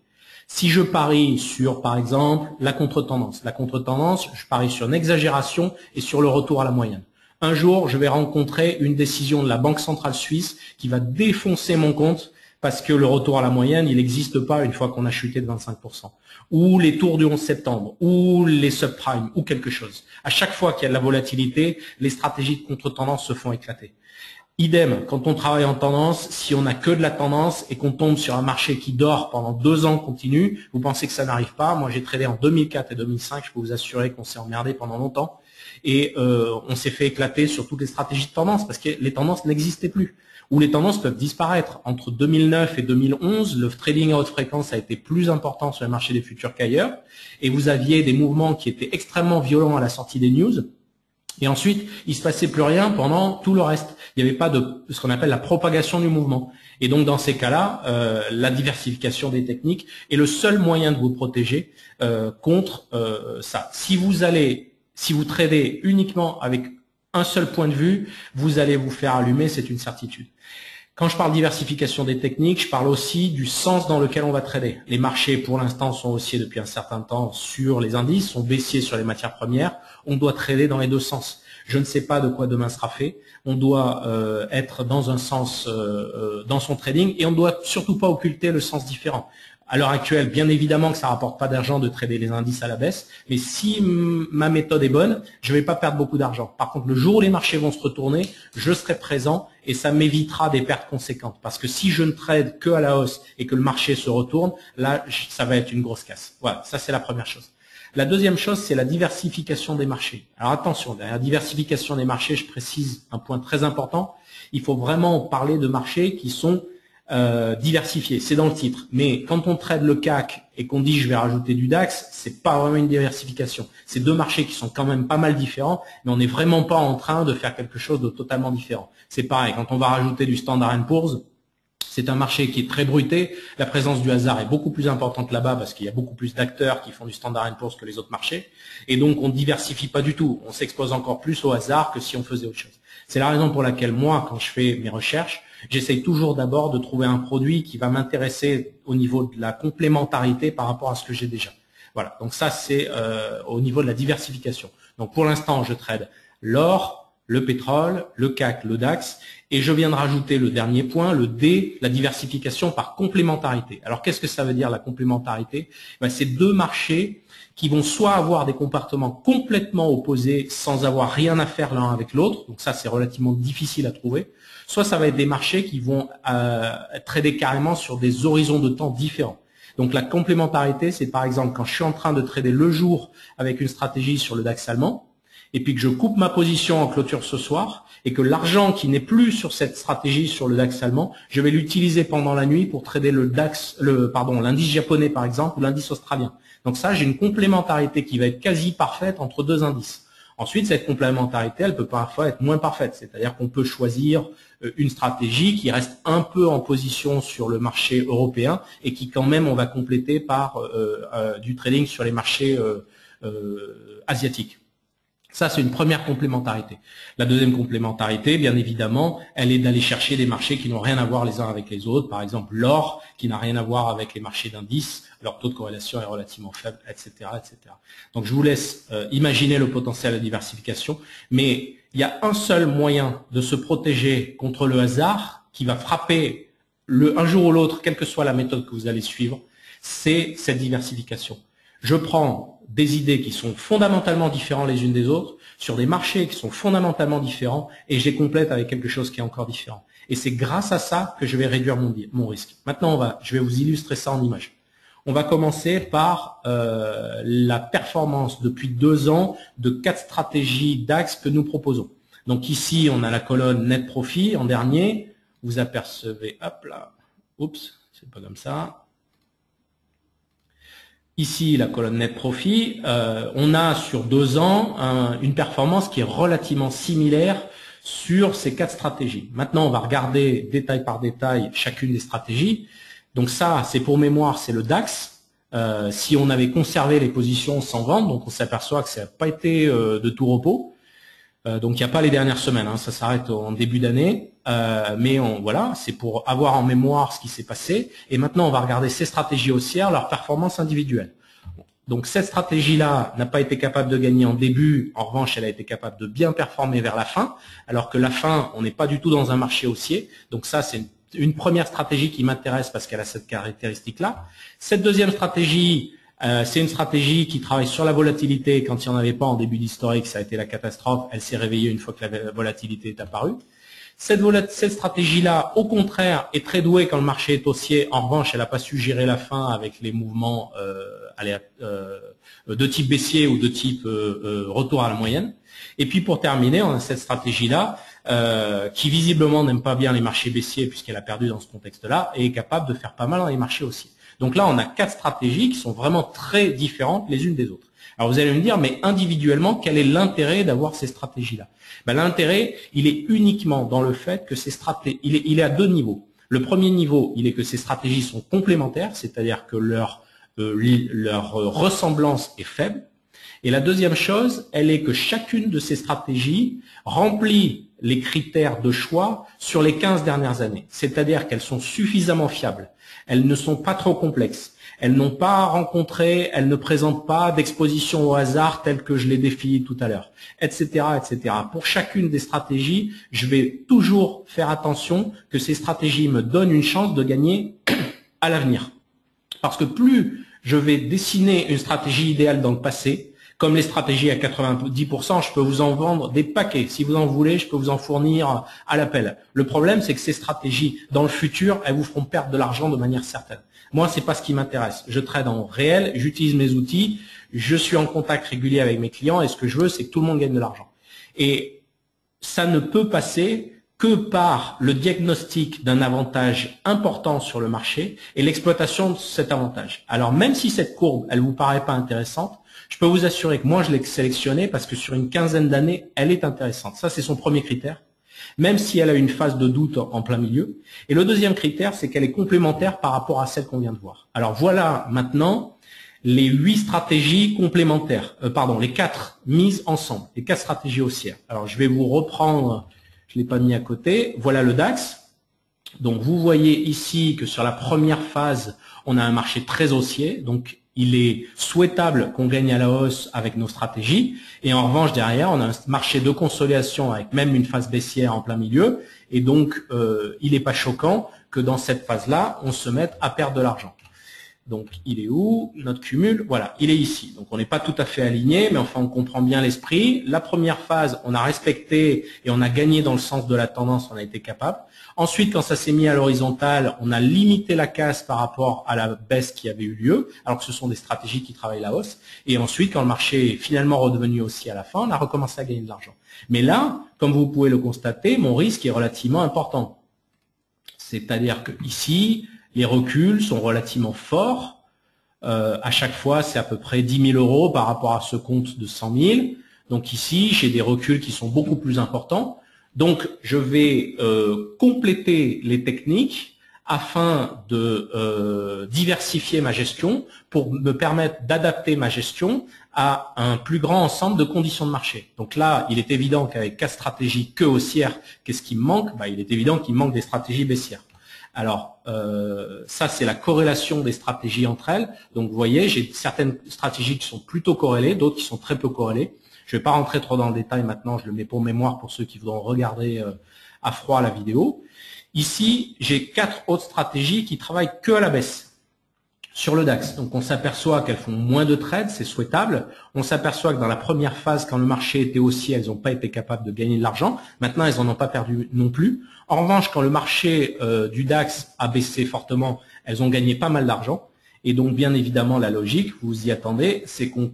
Si je parie sur, par exemple, la contre-tendance, je parie sur une exagération et sur le retour à la moyenne. Un jour, je vais rencontrer une décision de la Banque centrale suisse qui va défoncer mon compte parce que le retour à la moyenne, il n'existe pas une fois qu'on a chuté de 25%. Ou les tours du 11 septembre, ou les subprimes, ou quelque chose. À chaque fois qu'il y a de la volatilité, les stratégies de contre-tendance se font éclater. Idem, quand on travaille en tendance, si on n'a que de la tendance et qu'on tombe sur un marché qui dort pendant 2 ans continu, vous pensez que ça n'arrive pas? Moi, j'ai tradé en 2004 et 2005, je peux vous assurer qu'on s'est emmerdé pendant longtemps. et on s'est fait éclater sur toutes les stratégies de tendance parce que les tendances n'existaient plus, ou les tendances peuvent disparaître. Entre 2009 et 2011, le trading à haute fréquence a été plus important sur le marché des futurs qu'ailleurs, et vous aviez des mouvements qui étaient extrêmement violents à la sortie des news. Et ensuite, il se passait plus rien pendant tout le reste. Il n'y avait pas de ce qu'on appelle la propagation du mouvement. Et donc, dans ces cas-là, la diversification des techniques est le seul moyen de vous protéger contre ça. Si vous tradez uniquement avec un seul point de vue, vous allez vous faire allumer, c'est une certitude. Quand je parle diversification des techniques, je parle aussi du sens dans lequel on va trader. Les marchés, pour l'instant, sont haussiers depuis un certain temps sur les indices, sont baissiers sur les matières premières. On doit trader dans les deux sens. Je ne sais pas de quoi demain sera fait. On doit être dans un sens dans son trading et on ne doit surtout pas occulter le sens différent. À l'heure actuelle, bien évidemment que ça rapporte pas d'argent de trader les indices à la baisse, mais si ma méthode est bonne, je vais pas perdre beaucoup d'argent. Par contre, le jour où les marchés vont se retourner, je serai présent et ça m'évitera des pertes conséquentes. Parce que si je ne trade que à la hausse et que le marché se retourne, là, ça va être une grosse casse. Voilà, ça c'est la première chose. La deuxième chose, c'est la diversification des marchés. Alors attention, derrière la diversification des marchés, je précise un point très important. Il faut vraiment parler de marchés qui sont diversifié, c'est dans le titre. Mais quand on trade le CAC et qu'on dit je vais rajouter du DAX, c'est pas vraiment une diversification. C'est deux marchés qui sont quand même pas mal différents, mais on n'est vraiment pas en train de faire quelque chose de totalement différent. C'est pareil, quand on va rajouter du Standard & Poor's, c'est un marché qui est très bruité. La présence du hasard est beaucoup plus importante là-bas parce qu'il y a beaucoup plus d'acteurs qui font du Standard & Poor's que les autres marchés. Et donc, on ne diversifie pas du tout. On s'expose encore plus au hasard que si on faisait autre chose. C'est la raison pour laquelle moi, quand je fais mes recherches, j'essaye toujours d'abord de trouver un produit qui va m'intéresser au niveau de la complémentarité par rapport à ce que j'ai déjà. Voilà. Donc ça, c'est au niveau de la diversification. Donc pour l'instant, je trade l'or, le pétrole, le CAC, le DAX, et je viens de rajouter le dernier point, le D, la diversification par complémentarité. Alors qu'est-ce que ça veut dire la complémentarité? C'est deux marchés qui vont soit avoir des comportements complètement opposés sans avoir rien à faire l'un avec l'autre, donc ça c'est relativement difficile à trouver, soit ça va être des marchés qui vont trader carrément sur des horizons de temps différents. Donc la complémentarité, c'est par exemple quand je suis en train de trader le jour avec une stratégie sur le DAX allemand, et puis que je coupe ma position en clôture ce soir, et que l'argent qui n'est plus sur cette stratégie sur le DAX allemand, je vais l'utiliser pendant la nuit pour trader l'indice japonais par exemple, ou l'indice australien. Donc ça, j'ai une complémentarité qui va être quasi parfaite entre deux indices. Ensuite, cette complémentarité, elle peut parfois être moins parfaite, c'est-à-dire qu'on peut choisir une stratégie qui reste un peu en position sur le marché européen et qui quand même on va compléter par du trading sur les marchés asiatiques. Ça, c'est une première complémentarité. La deuxième complémentarité, bien évidemment, elle est d'aller chercher des marchés qui n'ont rien à voir les uns avec les autres. Par exemple, l'or, qui n'a rien à voir avec les marchés d'indices, leur taux de corrélation est relativement faible, etc., etc. Donc, je vous laisse imaginer le potentiel de diversification, mais il y a un seul moyen de se protéger contre le hasard qui va frapper un jour ou l'autre, quelle que soit la méthode que vous allez suivre, c'est cette diversification. Je prends des idées qui sont fondamentalement différentes les unes des autres, sur des marchés qui sont fondamentalement différents, et je les complète avec quelque chose qui est encore différent. Et c'est grâce à ça que je vais réduire mon risque. Maintenant, je vais vous illustrer ça en images. On va commencer par la performance depuis 2 ans de 4 stratégies DAX que nous proposons. Donc ici, on a la colonne net profit en dernier. Vous apercevez, hop là, oups, c'est pas comme ça. Ici, la colonne net profit, on a sur 2 ans une performance qui est relativement similaire sur ces 4 stratégies. Maintenant, on va regarder détail par détail chacune des stratégies. Donc ça, c'est pour mémoire, c'est le DAX. Si on avait conservé les positions sans vendre, donc on s'aperçoit que ça n'a pas été de tout repos. Donc il n'y a pas les dernières semaines, hein, ça s'arrête en début d'année. Mais voilà, c'est pour avoir en mémoire ce qui s'est passé. Et maintenant, on va regarder ces stratégies haussières, leur performance individuelle. Donc cette stratégie-là n'a pas été capable de gagner en début. En revanche, elle a été capable de bien performer vers la fin. Alors que la fin, on n'est pas du tout dans un marché haussier. Donc ça, c'est une première stratégie qui m'intéresse parce qu'elle a cette caractéristique-là. Cette deuxième stratégie, c'est une stratégie qui travaille sur la volatilité. Quand il n'y en avait pas en début d'historique, ça a été la catastrophe. Elle s'est réveillée une fois que la volatilité est apparue. Cette stratégie-là, au contraire, est très douée quand le marché est haussier. En revanche, elle n'a pas su gérer la fin avec les mouvements de type baissier ou de type retour à la moyenne. Et puis pour terminer, on a cette stratégie-là qui visiblement n'aime pas bien les marchés baissiers puisqu'elle a perdu dans ce contexte-là et est capable de faire pas mal dans les marchés haussiers. Donc là, on a 4 stratégies qui sont vraiment très différentes les unes des autres. Alors vous allez me dire, mais individuellement, quel est l'intérêt d'avoir ces stratégies-là? Ben, l'intérêt, il est uniquement dans le fait que ces stratégies, il est à 2 niveaux. Le premier niveau, il est que ces stratégies sont complémentaires, c'est-à-dire que leur ressemblance est faible. Et la deuxième chose, elle est que chacune de ces stratégies remplit les critères de choix sur les 15 dernières années. C'est-à-dire qu'elles sont suffisamment fiables. Elles ne sont pas trop complexes. Elles n'ont pas rencontré, elles ne présentent pas d'exposition au hasard telle que je l'ai définie tout à l'heure, etc., etc. Pour chacune des stratégies, je vais toujours faire attention que ces stratégies me donnent une chance de gagner à l'avenir. Parce que plus je vais dessiner une stratégie idéale dans le passé, comme les stratégies à 90%, je peux vous en vendre des paquets. Si vous en voulez, je peux vous en fournir à l'appel. Le problème, c'est que ces stratégies, dans le futur, elles vous feront perdre de l'argent de manière certaine. Moi, c'est pas ce qui m'intéresse. Je trade en réel, j'utilise mes outils, je suis en contact régulier avec mes clients et ce que je veux, c'est que tout le monde gagne de l'argent. Et ça ne peut passer que par le diagnostic d'un avantage important sur le marché et l'exploitation de cet avantage. Alors, même si cette courbe, elle vous paraît pas intéressante, je peux vous assurer que moi, je l'ai sélectionnée parce que sur une quinzaine d'années, elle est intéressante. Ça, c'est son premier critère, même si elle a une phase de doute en plein milieu. Et le deuxième critère, c'est qu'elle est complémentaire par rapport à celle qu'on vient de voir. Alors voilà maintenant les 8 stratégies complémentaires, les 4 mises ensemble, les 4 stratégies haussières. Alors je vais vous reprendre, je l'ai pas mis à côté, voilà le DAX. Donc vous voyez ici que sur la première phase, on a un marché très haussier, donc il est souhaitable qu'on gagne à la hausse avec nos stratégies. Et en revanche, derrière, on a un marché de consolidation avec même une phase baissière en plein milieu. Et donc, il n'est pas choquant que dans cette phase-là, on se mette à perdre de l'argent. Donc, il est où? Notre cumul, voilà, il est ici. Donc, on n'est pas tout à fait aligné, mais enfin, on comprend bien l'esprit. La première phase, on a respecté et on a gagné dans le sens de la tendance, on a été capable. Ensuite, quand ça s'est mis à l'horizontale, on a limité la casse par rapport à la baisse qui avait eu lieu, alors que ce sont des stratégies qui travaillent la hausse. Et ensuite, quand le marché est finalement redevenu aussi à la fin, on a recommencé à gagner de l'argent. Mais là, comme vous pouvez le constater, mon risque est relativement important. C'est-à-dire que ici, les reculs sont relativement forts. À chaque fois, c'est à peu près 10 000 euros par rapport à ce compte de 100 000. Donc ici, j'ai des reculs qui sont beaucoup plus importants. Donc, je vais compléter les techniques afin de diversifier ma gestion pour me permettre d'adapter ma gestion à un plus grand ensemble de conditions de marché. Donc là, il est évident qu'avec 4 stratégies que haussières, qu'est-ce qui me manque? Il est évident qu'il manque des stratégies baissières. Alors, ça, c'est la corrélation des stratégies entre elles. Donc, vous voyez, j'ai certaines stratégies qui sont plutôt corrélées, d'autres qui sont très peu corrélées. Je ne vais pas rentrer trop dans le détail maintenant, je le mets pour mémoire pour ceux qui voudront regarder à froid la vidéo. Ici, j'ai 4 autres stratégies qui travaillent que à la baisse sur le DAX. Donc, on s'aperçoit qu'elles font moins de trades, c'est souhaitable. On s'aperçoit que dans la première phase, quand le marché était haussier, elles n'ont pas été capables de gagner de l'argent. Maintenant, elles n'en ont pas perdu non plus. En revanche, quand le marché du DAX a baissé fortement, elles ont gagné pas mal d'argent. Et donc, bien évidemment, la logique, vous y attendez, c'est qu'on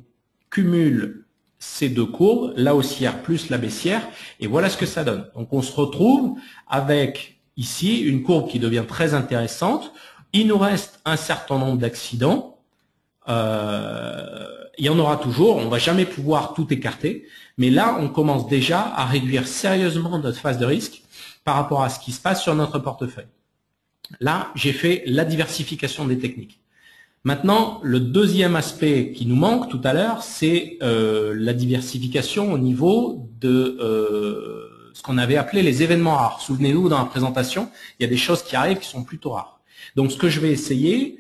cumule ces 2 courbes, la haussière plus la baissière, et voilà ce que ça donne. Donc, on se retrouve avec ici une courbe qui devient très intéressante. Il nous reste un certain nombre d'accidents. Il y en aura toujours, on ne va jamais pouvoir tout écarter, mais là, on commence déjà à réduire sérieusement notre phase de risque par rapport à ce qui se passe sur notre portefeuille. Là, j'ai fait la diversification des techniques. Maintenant, le deuxième aspect qui nous manque tout à l'heure, c'est la diversification au niveau de ce qu'on avait appelé les événements rares. Souvenez-vous, dans la présentation, il y a des choses qui arrivent qui sont plutôt rares. Donc, ce que je vais essayer,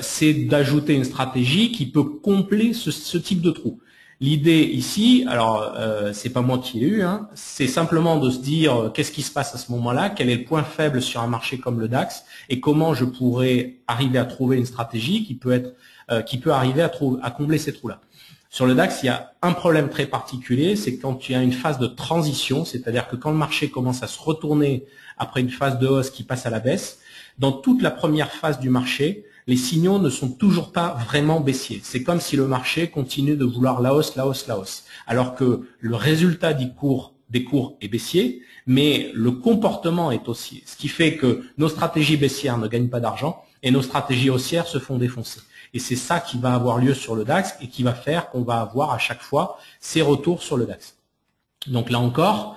c'est d'ajouter une stratégie qui peut combler ce type de trou. L'idée ici, alors c'est pas moi qui l'ai eu, hein, c'est simplement de se dire qu'est-ce qui se passe à ce moment-là, quel est le point faible sur un marché comme le DAX et comment je pourrais arriver à trouver une stratégie qui peut arriver à combler ces trous-là. Sur le DAX, il y a un problème très particulier, c'est quand tu as une phase de transition, c'est-à-dire que quand le marché commence à se retourner après une phase de hausse qui passe à la baisse, dans toute la première phase du marché, les signaux ne sont toujours pas vraiment baissiers. C'est comme si le marché continue de vouloir la hausse, la hausse, la hausse. Alors que le résultat des cours est baissier, mais le comportement est haussier. Ce qui fait que nos stratégies baissières ne gagnent pas d'argent et nos stratégies haussières se font défoncer. Et c'est ça qui va avoir lieu sur le DAX et qui va faire qu'on va avoir à chaque fois ces retours sur le DAX. Donc là encore,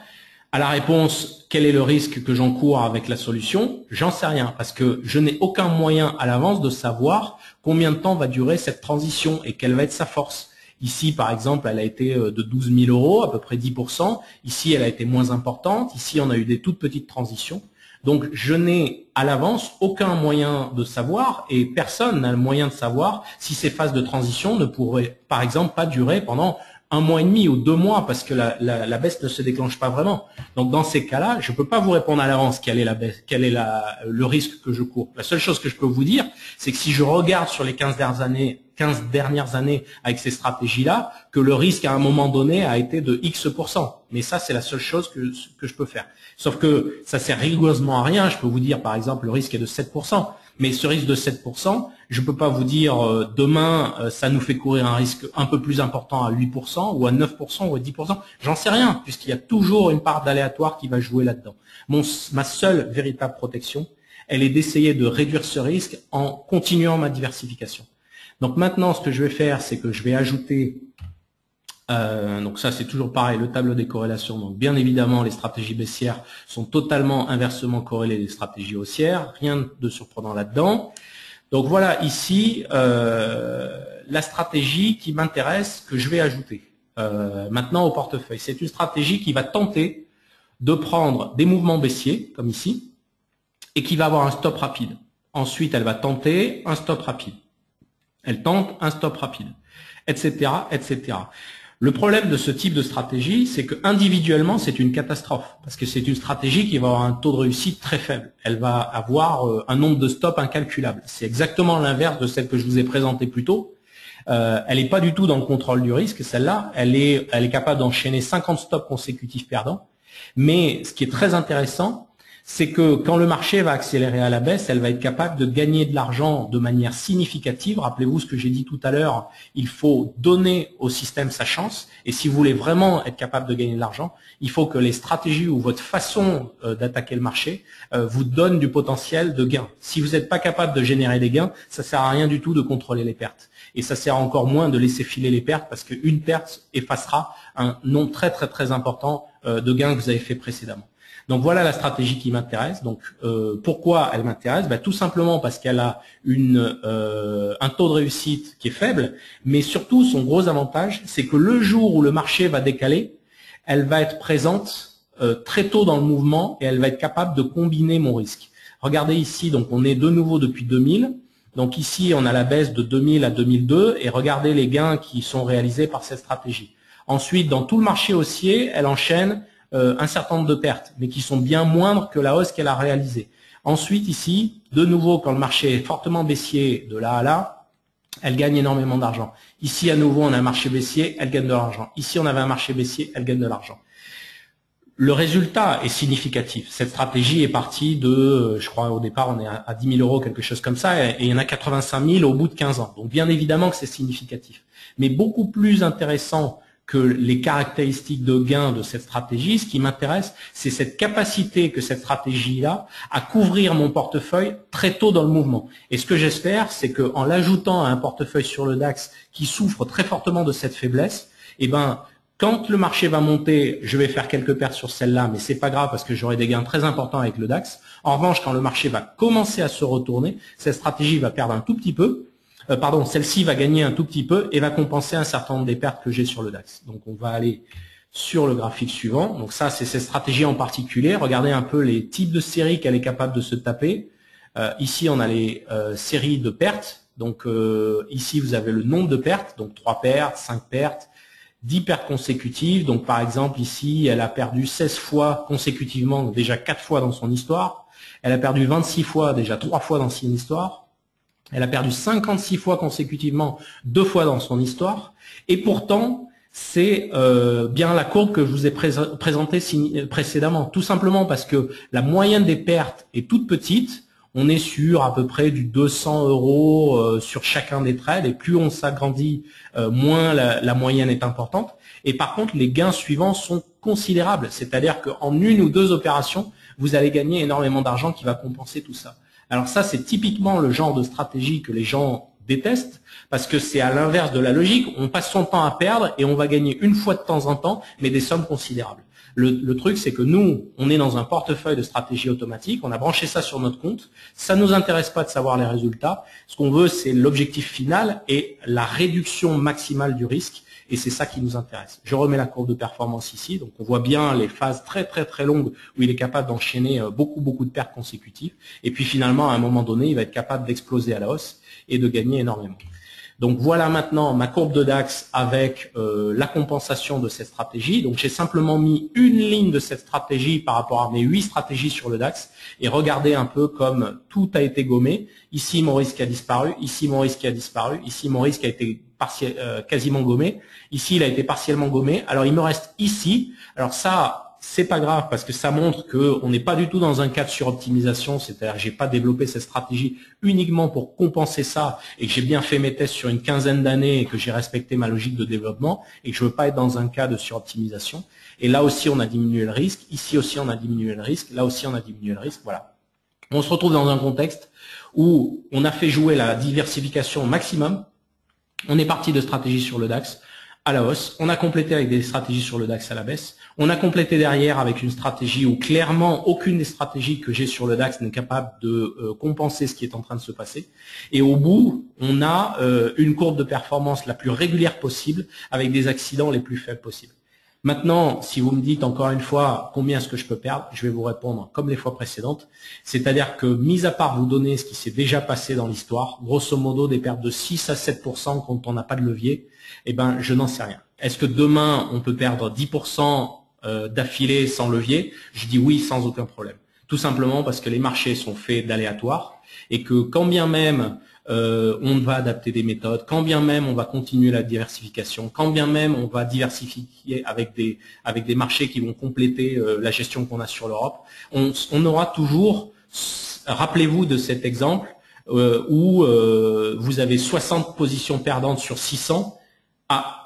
à la réponse, quel est le risque que j'encours avec la solution? J'en sais rien, parce que je n'ai aucun moyen à l'avance de savoir combien de temps va durer cette transition et quelle va être sa force. Ici, par exemple, elle a été de 12 000 €, à peu près 10%. Ici, elle a été moins importante. Ici, on a eu des toutes petites transitions. Donc, je n'ai à l'avance aucun moyen de savoir et personne n'a le moyen de savoir si ces phases de transition ne pourraient, par exemple, pas durer pendant 1 mois et demi ou 2 mois parce que la baisse ne se déclenche pas vraiment. Donc, dans ces cas-là, je ne peux pas vous répondre à l'avance quelle est la baisse, quel est le risque que je cours. La seule chose que je peux vous dire, c'est que si je regarde sur les 15 dernières années avec ces stratégies-là, que le risque à un moment donné a été de X%. Mais ça, c'est la seule chose que je peux faire. Sauf que ça sert rigoureusement à rien. Je peux vous dire, par exemple, le risque est de 7%. Mais ce risque de 7%, je ne peux pas vous dire demain, ça nous fait courir un risque un peu plus important à 8% ou à 9% ou à 10%. J'en sais rien, puisqu'il y a toujours une part d'aléatoire qui va jouer là-dedans. Ma seule véritable protection, elle est d'essayer de réduire ce risque en continuant ma diversification. Donc maintenant, ce que je vais faire, c'est que je vais ajouter, donc ça c'est toujours pareil, le tableau des corrélations. Donc bien évidemment, les stratégies baissières sont totalement inversement corrélées des stratégies haussières, rien de surprenant là-dedans. Donc voilà ici la stratégie qui m'intéresse, que je vais ajouter maintenant au portefeuille. C'est une stratégie qui va tenter de prendre des mouvements baissiers, comme ici, et qui va avoir un stop rapide. Ensuite, elle va tenter un stop rapide. Elle tente un stop rapide, etc., etc. Le problème de ce type de stratégie, c'est que individuellement, c'est une catastrophe, parce que c'est une stratégie qui va avoir un taux de réussite très faible. Elle va avoir un nombre de stops incalculable. C'est exactement l'inverse de celle que je vous ai présentée plus tôt. Elle n'est pas du tout dans le contrôle du risque, celle-là. Elle est capable d'enchaîner 50 stops consécutifs perdants. Mais ce qui est très intéressant, c'est que quand le marché va accélérer à la baisse, elle va être capable de gagner de l'argent de manière significative. Rappelez-vous ce que j'ai dit tout à l'heure, il faut donner au système sa chance. Et si vous voulez vraiment être capable de gagner de l'argent, il faut que les stratégies ou votre façon d'attaquer le marché vous donne du potentiel de gain. Si vous n'êtes pas capable de générer des gains, ça sert à rien du tout de contrôler les pertes. Et ça sert encore moins de laisser filer les pertes parce qu'une perte effacera un nombre très très très important de gains que vous avez fait précédemment. Donc voilà la stratégie qui m'intéresse. Donc pourquoi elle m'intéresse? Tout simplement parce qu'elle a un taux de réussite qui est faible, mais surtout son gros avantage, c'est que le jour où le marché va décaler, elle va être présente très tôt dans le mouvement et elle va être capable de combiner mon risque. Regardez ici, donc on est de nouveau depuis 2000. Donc ici, on a la baisse de 2000 à 2002 et regardez les gains qui sont réalisés par cette stratégie. Ensuite, dans tout le marché haussier, elle enchaîne un certain nombre de pertes, mais qui sont bien moindres que la hausse qu'elle a réalisée. Ensuite, ici, de nouveau, quand le marché est fortement baissier de là à là, elle gagne énormément d'argent. Ici, à nouveau, on a un marché baissier, elle gagne de l'argent. Ici, on avait un marché baissier, elle gagne de l'argent. Le résultat est significatif. Cette stratégie est partie de, je crois au départ, on est à 10 000 €, quelque chose comme ça, et il y en a 85 000 au bout de 15 ans. Donc bien évidemment que c'est significatif. Mais beaucoup plus intéressant que les caractéristiques de gain de cette stratégie, ce qui m'intéresse, c'est cette capacité que cette stratégie-là a à couvrir mon portefeuille très tôt dans le mouvement. Et ce que j'espère, c'est qu'en l'ajoutant à un portefeuille sur le DAX qui souffre très fortement de cette faiblesse, quand le marché va monter, je vais faire quelques pertes sur celle-là, mais c'est pas grave parce que j'aurai des gains très importants avec le DAX. En revanche, quand le marché va commencer à se retourner, cette stratégie va perdre un tout petit peu. Celle-ci va gagner un tout petit peu et va compenser un certain nombre des pertes que j'ai sur le DAX. Donc on va aller sur le graphique suivant. Donc ça, c'est cette stratégie en particulier. Regardez un peu les types de séries qu'elle est capable de se taper. Ici, on a les séries de pertes. Donc ici, vous avez le nombre de pertes, donc 3 pertes, 5 pertes, 10 pertes consécutives. Donc par exemple, ici, elle a perdu 16 fois consécutivement, donc déjà 4 fois dans son histoire. Elle a perdu 26 fois, déjà 3 fois dans son histoire. Elle a perdu 56 fois consécutivement, 2 fois dans son histoire. Et pourtant, c'est bien la courbe que je vous ai présentée précédemment. Tout simplement parce que la moyenne des pertes est toute petite. On est sur à peu près du 200 € sur chacun des trades. Et plus on s'agrandit, moins la moyenne est importante. Et par contre, les gains suivants sont considérables. C'est-à-dire qu'en 1 ou 2 opérations, vous allez gagner énormément d'argent qui va compenser tout ça. Alors ça, c'est typiquement le genre de stratégie que les gens détestent, parce que c'est à l'inverse de la logique. On passe son temps à perdre et on va gagner une fois de temps en temps, mais des sommes considérables. Le truc, c'est que nous, on est dans un portefeuille de stratégie automatique, on a branché ça sur notre compte, ça ne nous intéresse pas de savoir les résultats. Ce qu'on veut, c'est l'objectif final et la réduction maximale du risque. Et c'est ça qui nous intéresse. Je remets la courbe de performance ici. Donc on voit bien les phases très très très longues où il est capable d'enchaîner beaucoup de pertes consécutives. Et puis finalement, à un moment donné, il va être capable d'exploser à la hausse et de gagner énormément. Donc voilà maintenant ma courbe de DAX avec la compensation de cette stratégie. Donc j'ai simplement mis une ligne de cette stratégie par rapport à mes 8 stratégies sur le DAX. Et regardez un peu comme tout a été gommé. Ici mon risque a disparu, ici mon risque a disparu, ici mon risque a été quasiment gommé. Ici, il a été partiellement gommé. Alors, il me reste ici. Alors ça, c'est pas grave parce que ça montre qu'on n'est pas du tout dans un cas de suroptimisation. C'est-à-dire que j'ai pas développé cette stratégie uniquement pour compenser ça et que j'ai bien fait mes tests sur une quinzaine d'années et que j'ai respecté ma logique de développement et que je veux pas être dans un cas de suroptimisation. Et là aussi, on a diminué le risque. Ici aussi, on a diminué le risque. Là aussi, on a diminué le risque. Voilà. On se retrouve dans un contexte où on a fait jouer la diversification au maximum. On est parti de stratégies sur le DAX à la hausse. On a complété avec des stratégies sur le DAX à la baisse. On a complété derrière avec une stratégie où clairement aucune des stratégies que j'ai sur le DAX n'est capable de compenser ce qui est en train de se passer. Et au bout, on a une courbe de performance la plus régulière possible avec des accidents les plus faibles possibles. Maintenant, si vous me dites encore une fois combien est-ce que je peux perdre, je vais vous répondre comme les fois précédentes. C'est-à-dire que, mis à part vous donner ce qui s'est déjà passé dans l'histoire, grosso modo des pertes de 6 à 7% quand on n'a pas de levier, eh ben, je n'en sais rien. Est-ce que demain, on peut perdre 10% d'affilée sans levier? Je dis oui, sans aucun problème. Tout simplement parce que les marchés sont faits d'aléatoires et que quand bien même on va adapter des méthodes, quand bien même on va continuer la diversification, quand bien même on va diversifier avec des marchés qui vont compléter la gestion qu'on a sur l'Europe, on aura toujours, rappelez-vous de cet exemple où vous avez 60 positions perdantes sur 600,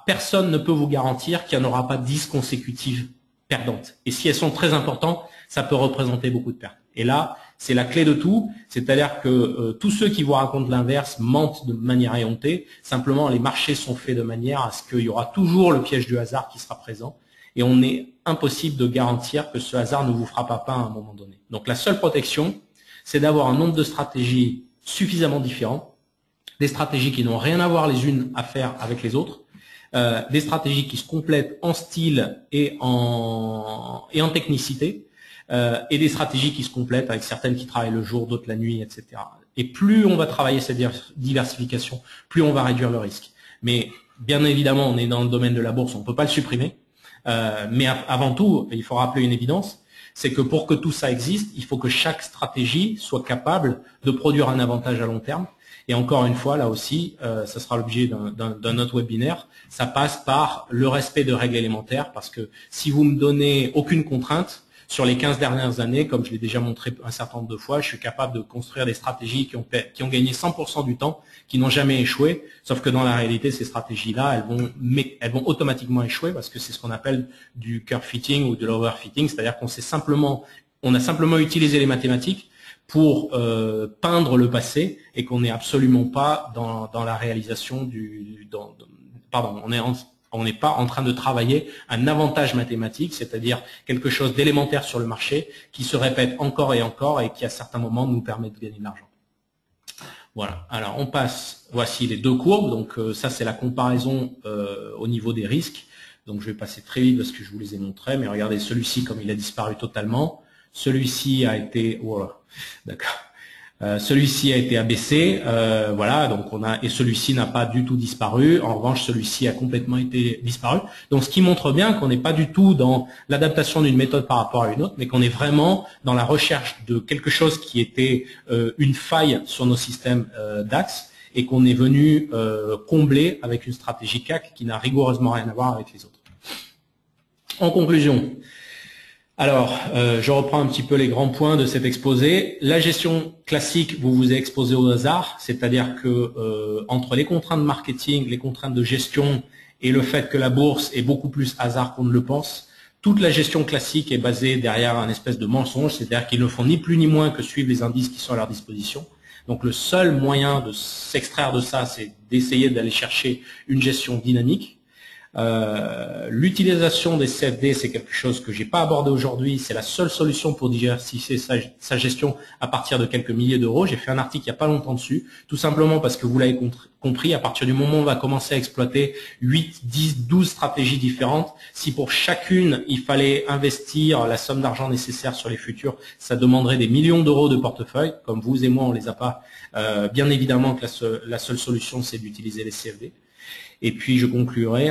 personne ne peut vous garantir qu'il n'y en aura pas 10 consécutives perdantes. Et si elles sont très importantes, ça peut représenter beaucoup de pertes. Et là, c'est la clé de tout, c'est-à-dire que tous ceux qui vous racontent l'inverse mentent de manière éhontée. Simplement, les marchés sont faits de manière à ce qu'il y aura toujours le piège du hasard qui sera présent. Et on est impossible de garantir que ce hasard ne vous frappera pas à un moment donné. Donc la seule protection, c'est d'avoir un nombre de stratégies suffisamment différents, des stratégies qui n'ont rien à voir les unes à faire avec les autres, des stratégies qui se complètent en style et en technicité, et des stratégies qui se complètent avec certaines qui travaillent le jour, d'autres la nuit, etc. Et plus on va travailler cette diversification, plus on va réduire le risque. Mais bien évidemment, on est dans le domaine de la bourse, on ne peut pas le supprimer. Mais avant tout, il faut rappeler une évidence, c'est que pour que tout ça existe, il faut que chaque stratégie soit capable de produire un avantage à long terme. Et encore une fois, là aussi, ça sera l'objet d'un autre webinaire, ça passe par le respect de règles élémentaires, parce que si vous me donnez aucune contrainte, sur les 15 dernières années, comme je l'ai déjà montré un certain nombre de fois, je suis capable de construire des stratégies qui ont gagné 100% du temps, qui n'ont jamais échoué, sauf que dans la réalité, ces stratégies-là, elles vont automatiquement échouer, parce que c'est ce qu'on appelle du curve fitting ou de l'overfitting, c'est-à-dire qu'on a simplement utilisé les mathématiques pour peindre le passé et qu'on n'est absolument pas dans la réalisation on n'est pas en train de travailler un avantage mathématique, c'est-à-dire quelque chose d'élémentaire sur le marché qui se répète encore et qui à certains moments nous permet de gagner de l'argent. Voilà, alors on passe, voici les deux courbes, donc ça c'est la comparaison au niveau des risques, donc je vais passer très vite parce que je vous les ai montrés, mais regardez celui-ci comme il a disparu totalement, celui-ci a été, voilà, d'accord, Celui-ci a été abaissé, voilà, donc et celui-ci n'a pas du tout disparu. En revanche, celui-ci a complètement été disparu. Donc, ce qui montre bien qu'on n'est pas du tout dans l'adaptation d'une méthode par rapport à une autre, mais qu'on est vraiment dans la recherche de quelque chose qui était une faille sur nos systèmes DAX et qu'on est venu combler avec une stratégie CAC qui n'a rigoureusement rien à voir avec les autres. En conclusion, alors, je reprends un petit peu les grands points de cet exposé. La gestion classique, vous vous êtes exposé au hasard, c'est-à-dire que entre les contraintes marketing, les contraintes de gestion et le fait que la bourse est beaucoup plus hasard qu'on ne le pense, toute la gestion classique est basée derrière un espèce de mensonge, c'est-à-dire qu'ils ne font ni plus ni moins que suivre les indices qui sont à leur disposition. Donc le seul moyen de s'extraire de ça, c'est d'essayer d'aller chercher une gestion dynamique. L'utilisation des CFD, c'est quelque chose que j'ai pas abordé aujourd'hui. C'est la seule solution pour diversifier sa gestion à partir de quelques milliers d'euros. J'ai fait un article il y a pas longtemps dessus, tout simplement parce que vous l'avez compris, à partir du moment où on va commencer à exploiter 8, 10, 12 stratégies différentes, si pour chacune il fallait investir la somme d'argent nécessaire sur les futurs, ça demanderait des millions d'euros de portefeuille. Comme vous et moi, on les a pas. Bien évidemment que la seule solution, c'est d'utiliser les CFD. Et puis je conclurai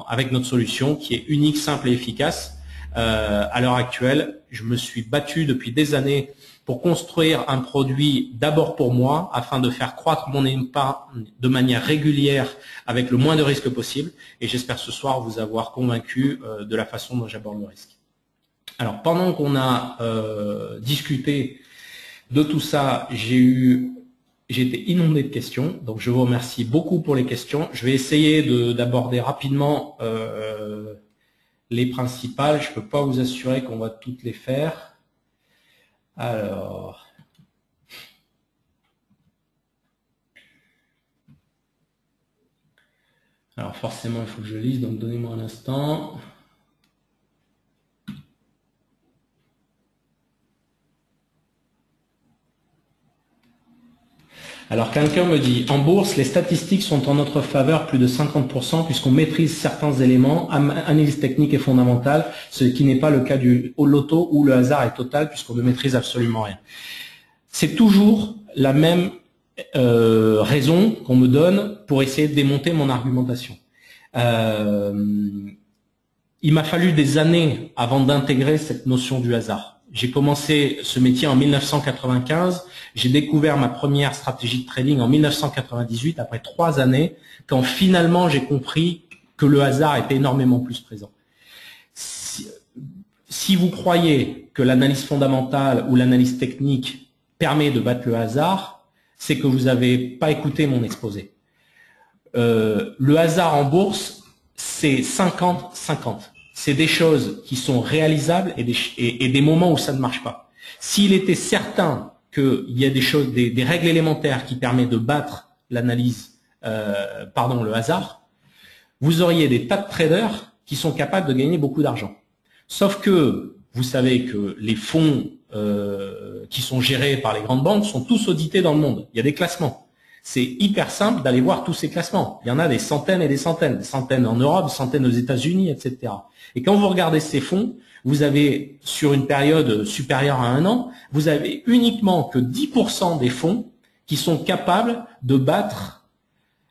avec notre solution qui est unique, simple et efficace. À l'heure actuelle, je me suis battu depuis des années pour construire un produit d'abord pour moi, afin de faire croître mon épargne de manière régulière avec le moins de risques possible. Et j'espère ce soir vous avoir convaincu de la façon dont j'aborde le risque. Alors pendant qu'on a discuté de tout ça, j'ai été inondé de questions, donc je vous remercie beaucoup pour les questions. Je vais essayer d'aborder rapidement les principales. Je ne peux pas vous assurer qu'on va toutes les faire. Alors forcément, il faut que je lise, donc donnez-moi un instant. Alors quelqu'un me dit, en bourse, les statistiques sont en notre faveur plus de 50% puisqu'on maîtrise certains éléments, analyse technique et fondamentale, ce qui n'est pas le cas du loto où le hasard est total puisqu'on ne maîtrise absolument rien. C'est toujours la même raison qu'on me donne pour essayer de démonter mon argumentation. Il m'a fallu des années avant d'intégrer cette notion du hasard. J'ai commencé ce métier en 1995. J'ai découvert ma première stratégie de trading en 1998, après 3 années, quand finalement j'ai compris que le hasard était énormément plus présent. Si vous croyez que l'analyse fondamentale ou l'analyse technique permet de battre le hasard, c'est que vous n'avez pas écouté mon exposé. Le hasard en bourse, c'est 50-50. C'est des choses qui sont réalisables et des moments où ça ne marche pas. S'il était certain qu'il y a des règles élémentaires qui permettent de battre l'analyse, le hasard, vous auriez des tas de traders qui sont capables de gagner beaucoup d'argent. Sauf que vous savez que les fonds qui sont gérés par les grandes banques sont tous audités dans le monde. Il y a des classements. C'est hyper simple d'aller voir tous ces classements. Il y en a des centaines et des centaines en Europe, des centaines aux États-Unis, etc. Et quand vous regardez ces fonds, vous avez, sur une période supérieure à 1 an, vous avez uniquement que 10% des fonds qui sont capables de battre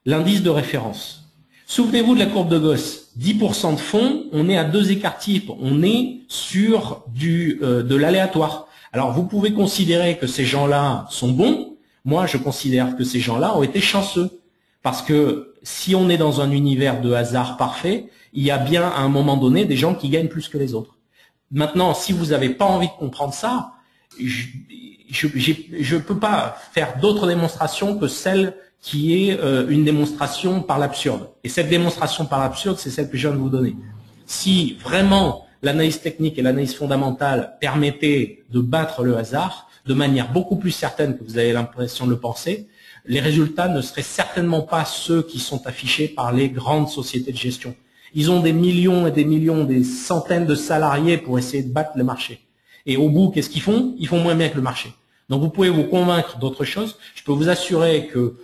l'indice de référence. Souvenez-vous de la courbe de Gauss. 10% de fonds, on est à 2 écarts types. On est sur de l'aléatoire. Alors, vous pouvez considérer que ces gens-là sont bons. Moi, je considère que ces gens-là ont été chanceux. Parce que si on est dans un univers de hasard parfait, il y a bien à un moment donné des gens qui gagnent plus que les autres. Maintenant, si vous n'avez pas envie de comprendre ça, je peux pas faire d'autres démonstrations que celle qui est une démonstration par l'absurde. Et cette démonstration par l'absurde, c'est celle que je viens de vous donner. Si vraiment l'analyse technique et l'analyse fondamentale permettaient de battre le hasard de manière beaucoup plus certaine que vous avez l'impression de le penser, les résultats ne seraient certainement pas ceux qui sont affichés par les grandes sociétés de gestion. Ils ont des millions et des millions, des centaines de salariés pour essayer de battre le marché. Et au bout, qu'est-ce qu'ils font? Ils font moins bien que le marché. Donc vous pouvez vous convaincre d'autre chose. Je peux vous assurer que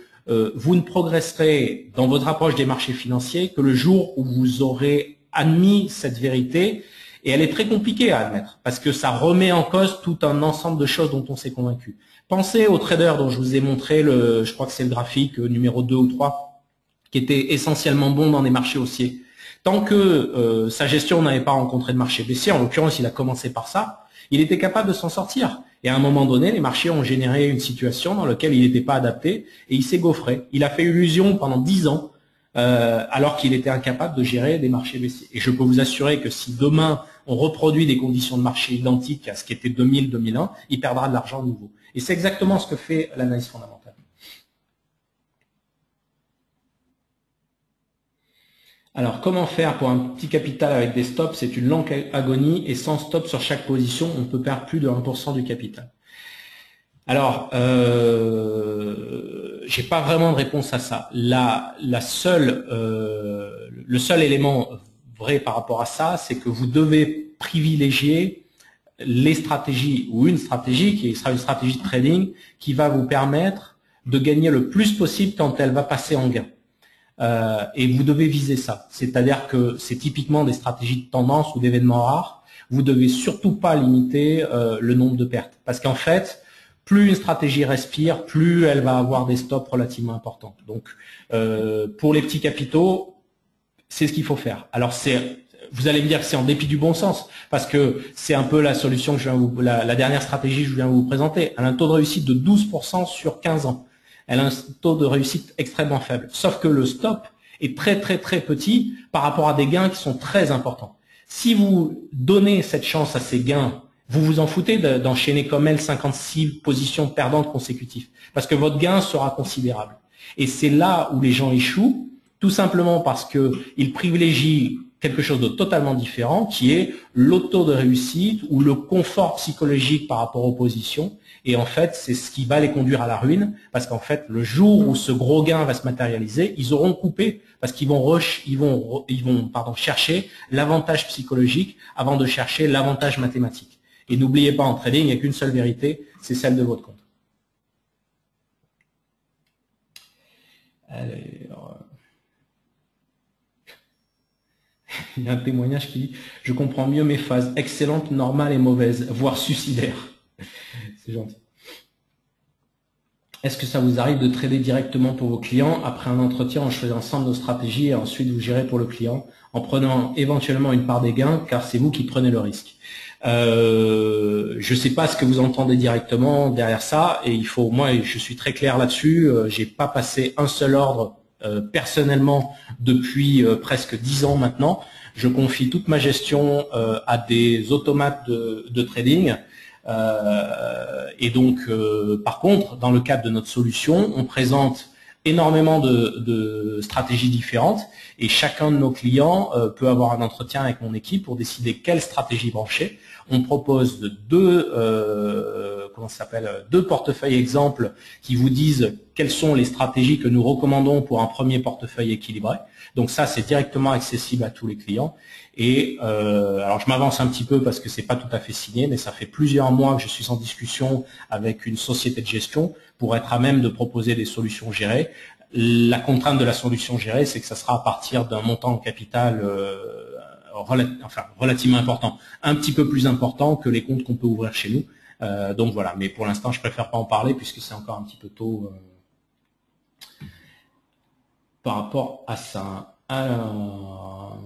vous ne progresserez dans votre approche des marchés financiers que le jour où vous aurez admis cette vérité Et elle est très compliquée à admettre, parce que ça remet en cause tout un ensemble de choses dont on s'est convaincu. Pensez aux traders dont je vous ai montré, je crois que c'est le graphique numéro 2 ou 3, qui était essentiellement bon dans des marchés haussiers. Tant que sa gestion n'avait pas rencontré de marché baissier, en l'occurrence il a commencé par ça, il était capable de s'en sortir. Et à un moment donné, les marchés ont généré une situation dans laquelle il n'était pas adapté et il s'est gaufré. Il a fait illusion pendant 10 ans alors qu'il était incapable de gérer des marchés baissiers. Et je peux vous assurer que si demain on reproduit des conditions de marché identiques à ce qui était 2000-2001, il perdra de l'argent de nouveau. Et c'est exactement ce que fait l'analyse fondamentale. Alors, comment faire pour un petit capital avec des stops? C'est une longue agonie et sans stop sur chaque position, on peut perdre plus de 1% du capital. Alors, j'ai pas vraiment de réponse à ça. Le seul élément vrai par rapport à ça, c'est que vous devez privilégier les stratégies ou une stratégie qui sera une stratégie de trading qui va vous permettre de gagner le plus possible quand elle va passer en gain. Et vous devez viser ça. C'est-à-dire que c'est typiquement des stratégies de tendance ou d'événements rares. Vous devez surtout pas limiter le nombre de pertes. Parce qu'en fait, plus une stratégie respire, plus elle va avoir des stops relativement importants. Donc, pour les petits capitaux, c'est ce qu'il faut faire. Alors, vous allez me dire que c'est en dépit du bon sens, parce que c'est un peu la solution que je viens la dernière stratégie que je viens vous présenter. Elle a un taux de réussite de 12% sur 15 ans. Elle a un taux de réussite extrêmement faible. Sauf que le stop est très très très petit par rapport à des gains qui sont très importants. Si vous donnez cette chance à ces gains, vous vous en foutez d'enchaîner comme elle 56 positions perdantes consécutives, parce que votre gain sera considérable. Et c'est là où les gens échouent, tout simplement parce qu'ils privilégient quelque chose de totalement différent, qui est l'auto de réussite ou le confort psychologique par rapport aux positions. Et en fait, c'est ce qui va les conduire à la ruine, parce qu'en fait, le jour où ce gros gain va se matérialiser, ils auront coupé, parce qu'ils vont chercher l'avantage psychologique avant de chercher l'avantage mathématique. Et n'oubliez pas, en trading, il n'y a qu'une seule vérité, c'est celle de votre compte. Alors, il y a un témoignage qui dit « Je comprends mieux mes phases excellentes, normales et mauvaises, voire suicidaires. » C'est gentil. Est-ce que ça vous arrive de trader directement pour vos clients après un entretien en choisissant nos stratégies et ensuite vous gérez pour le client en prenant éventuellement une part des gains car c'est vous qui prenez le risque? Je ne sais pas ce que vous entendez directement derrière ça et moi je suis très clair là-dessus. J'ai pas passé un seul ordre personnellement depuis presque 10 ans maintenant. Je confie toute ma gestion à des automates de trading. Et donc, par contre, dans le cadre de notre solution, on présente énormément de stratégies différentes et chacun de nos clients peut avoir un entretien avec mon équipe pour décider quelle stratégie brancher. On propose deux portefeuilles exemples qui vous disent quelles sont les stratégies que nous recommandons pour un premier portefeuille équilibré. Donc ça, c'est directement accessible à tous les clients. Et alors je m'avance un petit peu parce que c'est pas tout à fait signé, mais ça fait plusieurs mois que je suis en discussion avec une société de gestion pour être à même de proposer des solutions gérées. La contrainte de la solution gérée, c'est que ça sera à partir d'un montant de capital relativement important, un petit peu plus important que les comptes qu'on peut ouvrir chez nous. Donc voilà, mais pour l'instant, je préfère pas en parler puisque c'est encore un petit peu tôt par rapport à ça. Alors...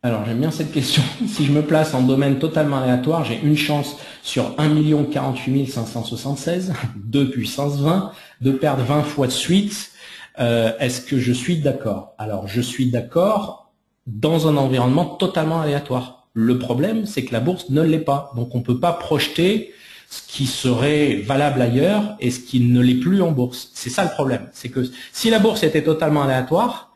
Alors, j'aime bien cette question. Si je me place en domaine totalement aléatoire, j'ai une chance sur 1 048 576, 2 puissance 20, de perdre 20 fois de suite. Est-ce que je suis d'accord? Alors, je suis d'accord dans un environnement totalement aléatoire. Le problème, c'est que la bourse ne l'est pas. Donc, on ne peut pas projeter ce qui serait valable ailleurs et ce qui ne l'est plus en bourse. C'est ça le problème. C'est que si la bourse était totalement aléatoire,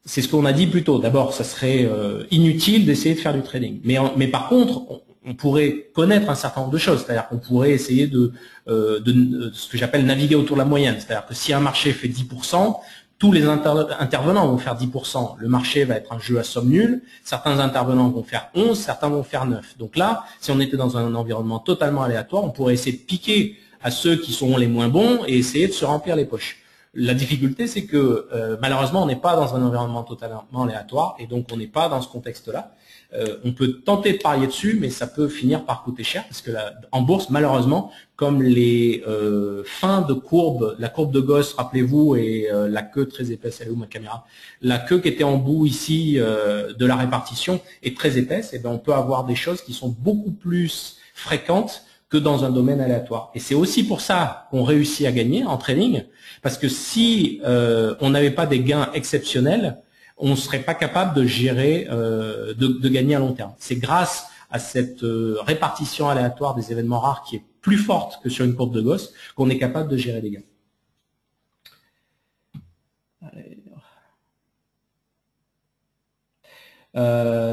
c'est ce qu'on a dit plus tôt. D'abord, ça serait inutile d'essayer de faire du trading. Mais par contre, on pourrait connaître un certain nombre de choses. C'est-à-dire qu'on pourrait essayer de ce que j'appelle naviguer autour de la moyenne. C'est-à-dire que si un marché fait 10%, tous les intervenants vont faire 10%. Le marché va être un jeu à somme nulle. Certains intervenants vont faire 11, certains vont faire 9. Donc là, si on était dans un environnement totalement aléatoire, on pourrait essayer de piquer à ceux qui sont les moins bons et essayer de se remplir les poches. La difficulté, c'est que malheureusement, on n'est pas dans un environnement totalement aléatoire et donc on n'est pas dans ce contexte-là. On peut tenter de parier dessus, mais ça peut finir par coûter cher parce que en bourse, malheureusement, comme les fins de courbe, la courbe de Gauss, rappelez-vous, et la queue très épaisse, elle est où ma caméra? La queue qui était en bout ici de la répartition est très épaisse, et bien on peut avoir des choses qui sont beaucoup plus fréquentes que dans un domaine aléatoire. Et c'est aussi pour ça qu'on réussit à gagner en trading, parce que si on n'avait pas des gains exceptionnels, on ne serait pas capable de gérer, de gagner à long terme. C'est grâce à cette répartition aléatoire des événements rares qui est plus forte que sur une courbe de Gauss qu'on est capable de gérer les gains.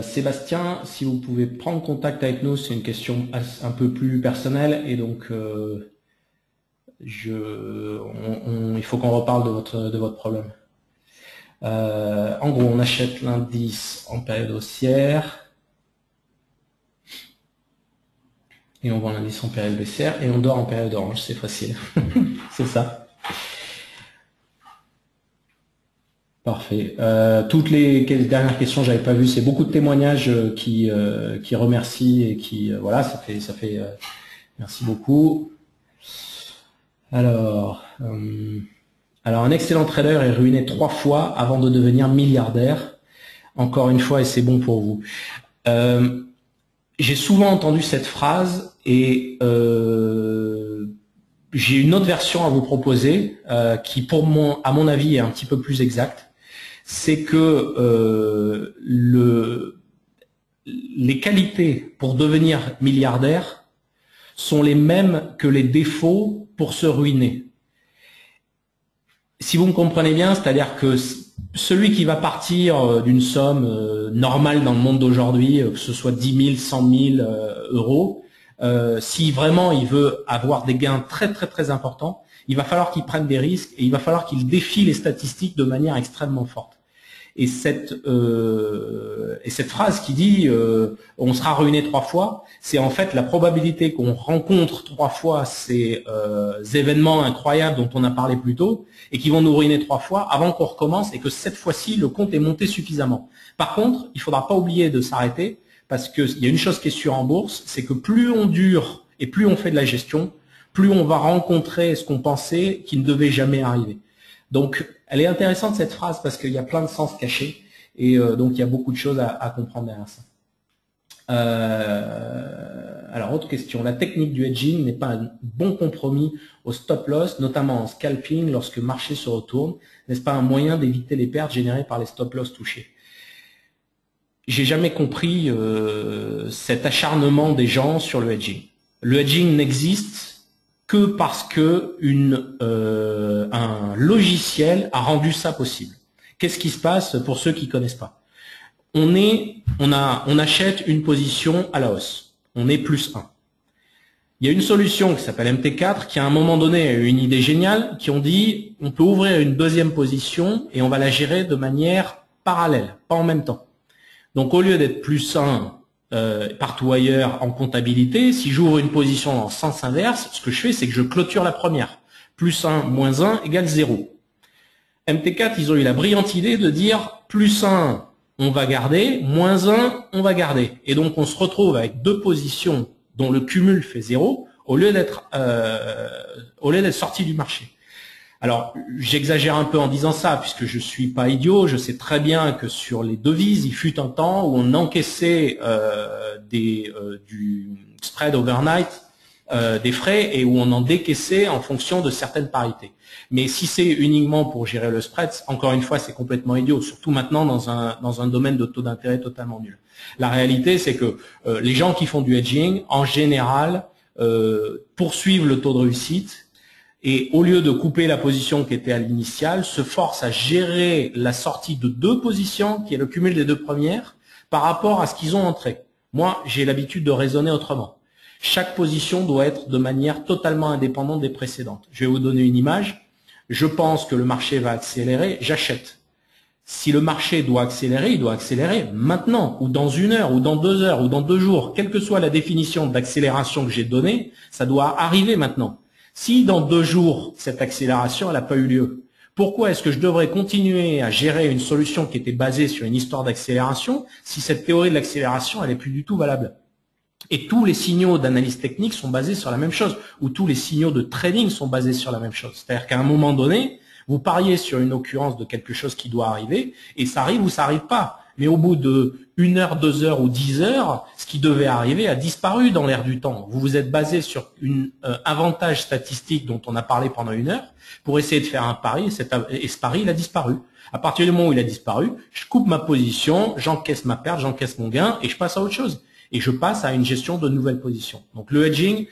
Sébastien, si vous pouvez prendre contact avec nous, c'est une question un peu plus personnelle et donc il faut qu'on reparle de votre problème. En gros, on achète l'indice en période haussière et on vend l'indice en période baissière et on dort en période orange, c'est facile. C'est ça. Parfait. Toutes les dernières questions, j'avais pas vu. C'est beaucoup de témoignages qui remercient et qui voilà, ça fait. Merci beaucoup. Alors, un excellent trader est ruiné 3 fois avant de devenir milliardaire. Encore une fois, et c'est bon pour vous. J'ai souvent entendu cette phrase et j'ai une autre version à vous proposer qui, à mon avis, est un petit peu plus exacte. C'est que les qualités pour devenir milliardaire sont les mêmes que les défauts pour se ruiner. Si vous me comprenez bien, c'est-à-dire que celui qui va partir d'une somme normale dans le monde d'aujourd'hui, que ce soit 10 000, 100 000 euros, si vraiment il veut avoir des gains très très très importants, il va falloir qu'il prenne des risques et il va falloir qu'il défie les statistiques de manière extrêmement forte. Et cette phrase qui dit on sera ruiné 3 fois, c'est en fait la probabilité qu'on rencontre 3 fois ces événements incroyables dont on a parlé plus tôt et qui vont nous ruiner 3 fois avant qu'on recommence et que cette fois-ci le compte est monté suffisamment. Par contre, il faudra pas oublier de s'arrêter parce qu'il y a une chose qui est sûre en bourse, c'est que plus on dure et plus on fait de la gestion, plus on va rencontrer ce qu'on pensait qui ne devait jamais arriver. Donc, elle est intéressante cette phrase parce qu'il y a plein de sens cachés et donc il y a beaucoup de choses à comprendre derrière ça. Alors, autre question. La technique du hedging n'est pas un bon compromis au stop loss, notamment en scalping lorsque le marché se retourne. N'est-ce pas un moyen d'éviter les pertes générées par les stop loss touchés? J'ai jamais compris cet acharnement des gens sur le hedging. Le hedging n'existe que parce que un logiciel a rendu ça possible. Qu'est-ce qui se passe pour ceux qui connaissent pas? On achète une position à la hausse. On est +1. Il y a une solution qui s'appelle MT4 qui à un moment donné a eu une idée géniale qui ont dit on peut ouvrir une deuxième position et on va la gérer de manière parallèle, pas en même temps. Donc au lieu d'être +1 partout ailleurs en comptabilité, si j'ouvre une position en sens inverse, ce que je fais, c'est que je clôture la première. +1 moins 1 égale 0. MT4, ils ont eu la brillante idée de dire +1, on va garder, moins 1, on va garder. Et donc, on se retrouve avec 2 positions dont le cumul fait 0, au lieu d'être sorti du marché. Alors, j'exagère un peu en disant ça, puisque je suis pas idiot, je sais très bien que sur les devises, il fut un temps où on encaissait du spread overnight, des frais, et où on en décaissait en fonction de certaines parités. Mais si c'est uniquement pour gérer le spread, encore une fois, c'est complètement idiot, surtout maintenant dans un domaine de taux d'intérêt totalement nul. La réalité, c'est que les gens qui font du hedging, en général, poursuivent le taux de réussite, et au lieu de couper la position qui était à l'initiale, se force à gérer la sortie de 2 positions, qui est le cumul des 2 premières, par rapport à ce qu'ils ont entré. Moi, j'ai l'habitude de raisonner autrement. Chaque position doit être de manière totalement indépendante des précédentes. Je vais vous donner une image. Je pense que le marché va accélérer, j'achète. Si le marché doit accélérer, il doit accélérer maintenant, ou dans 1 heure, ou dans 2 heures, ou dans 2 jours. Quelle que soit la définition d'accélération que j'ai donnée, ça doit arriver maintenant. Si dans 2 jours, cette accélération, elle n'a pas eu lieu, pourquoi est-ce que je devrais continuer à gérer une solution qui était basée sur une histoire d'accélération si cette théorie de l'accélération, elle n'est plus du tout valable? Et tous les signaux d'analyse technique sont basés sur la même chose, ou tous les signaux de trading sont basés sur la même chose. C'est-à-dire qu'à un moment donné, vous pariez sur une occurrence de quelque chose qui doit arriver, et ça arrive ou ça arrive pas. Mais au bout de 1 heure, 2 heures ou 10 heures, ce qui devait arriver a disparu dans l'air du temps. Vous vous êtes basé sur un avantage statistique dont on a parlé pendant 1 heure pour essayer de faire un pari, et ce pari, il a disparu. À partir du moment où il a disparu, je coupe ma position, j'encaisse ma perte, j'encaisse mon gain, et je passe à autre chose. Et je passe à une gestion de nouvelles positions. Donc le hedging,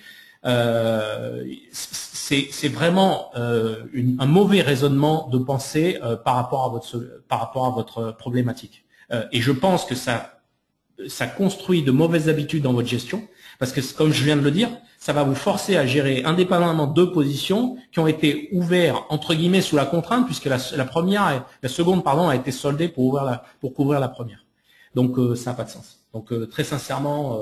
c'est vraiment un mauvais raisonnement de pensée par rapport à votre problématique. Et je pense que ça construit de mauvaises habitudes dans votre gestion, parce que comme je viens de le dire, ça va vous forcer à gérer indépendamment 2 positions qui ont été ouvertes entre guillemets sous la contrainte, puisque la seconde a été soldée pour couvrir la première. Donc ça n'a pas de sens. Donc très sincèrement,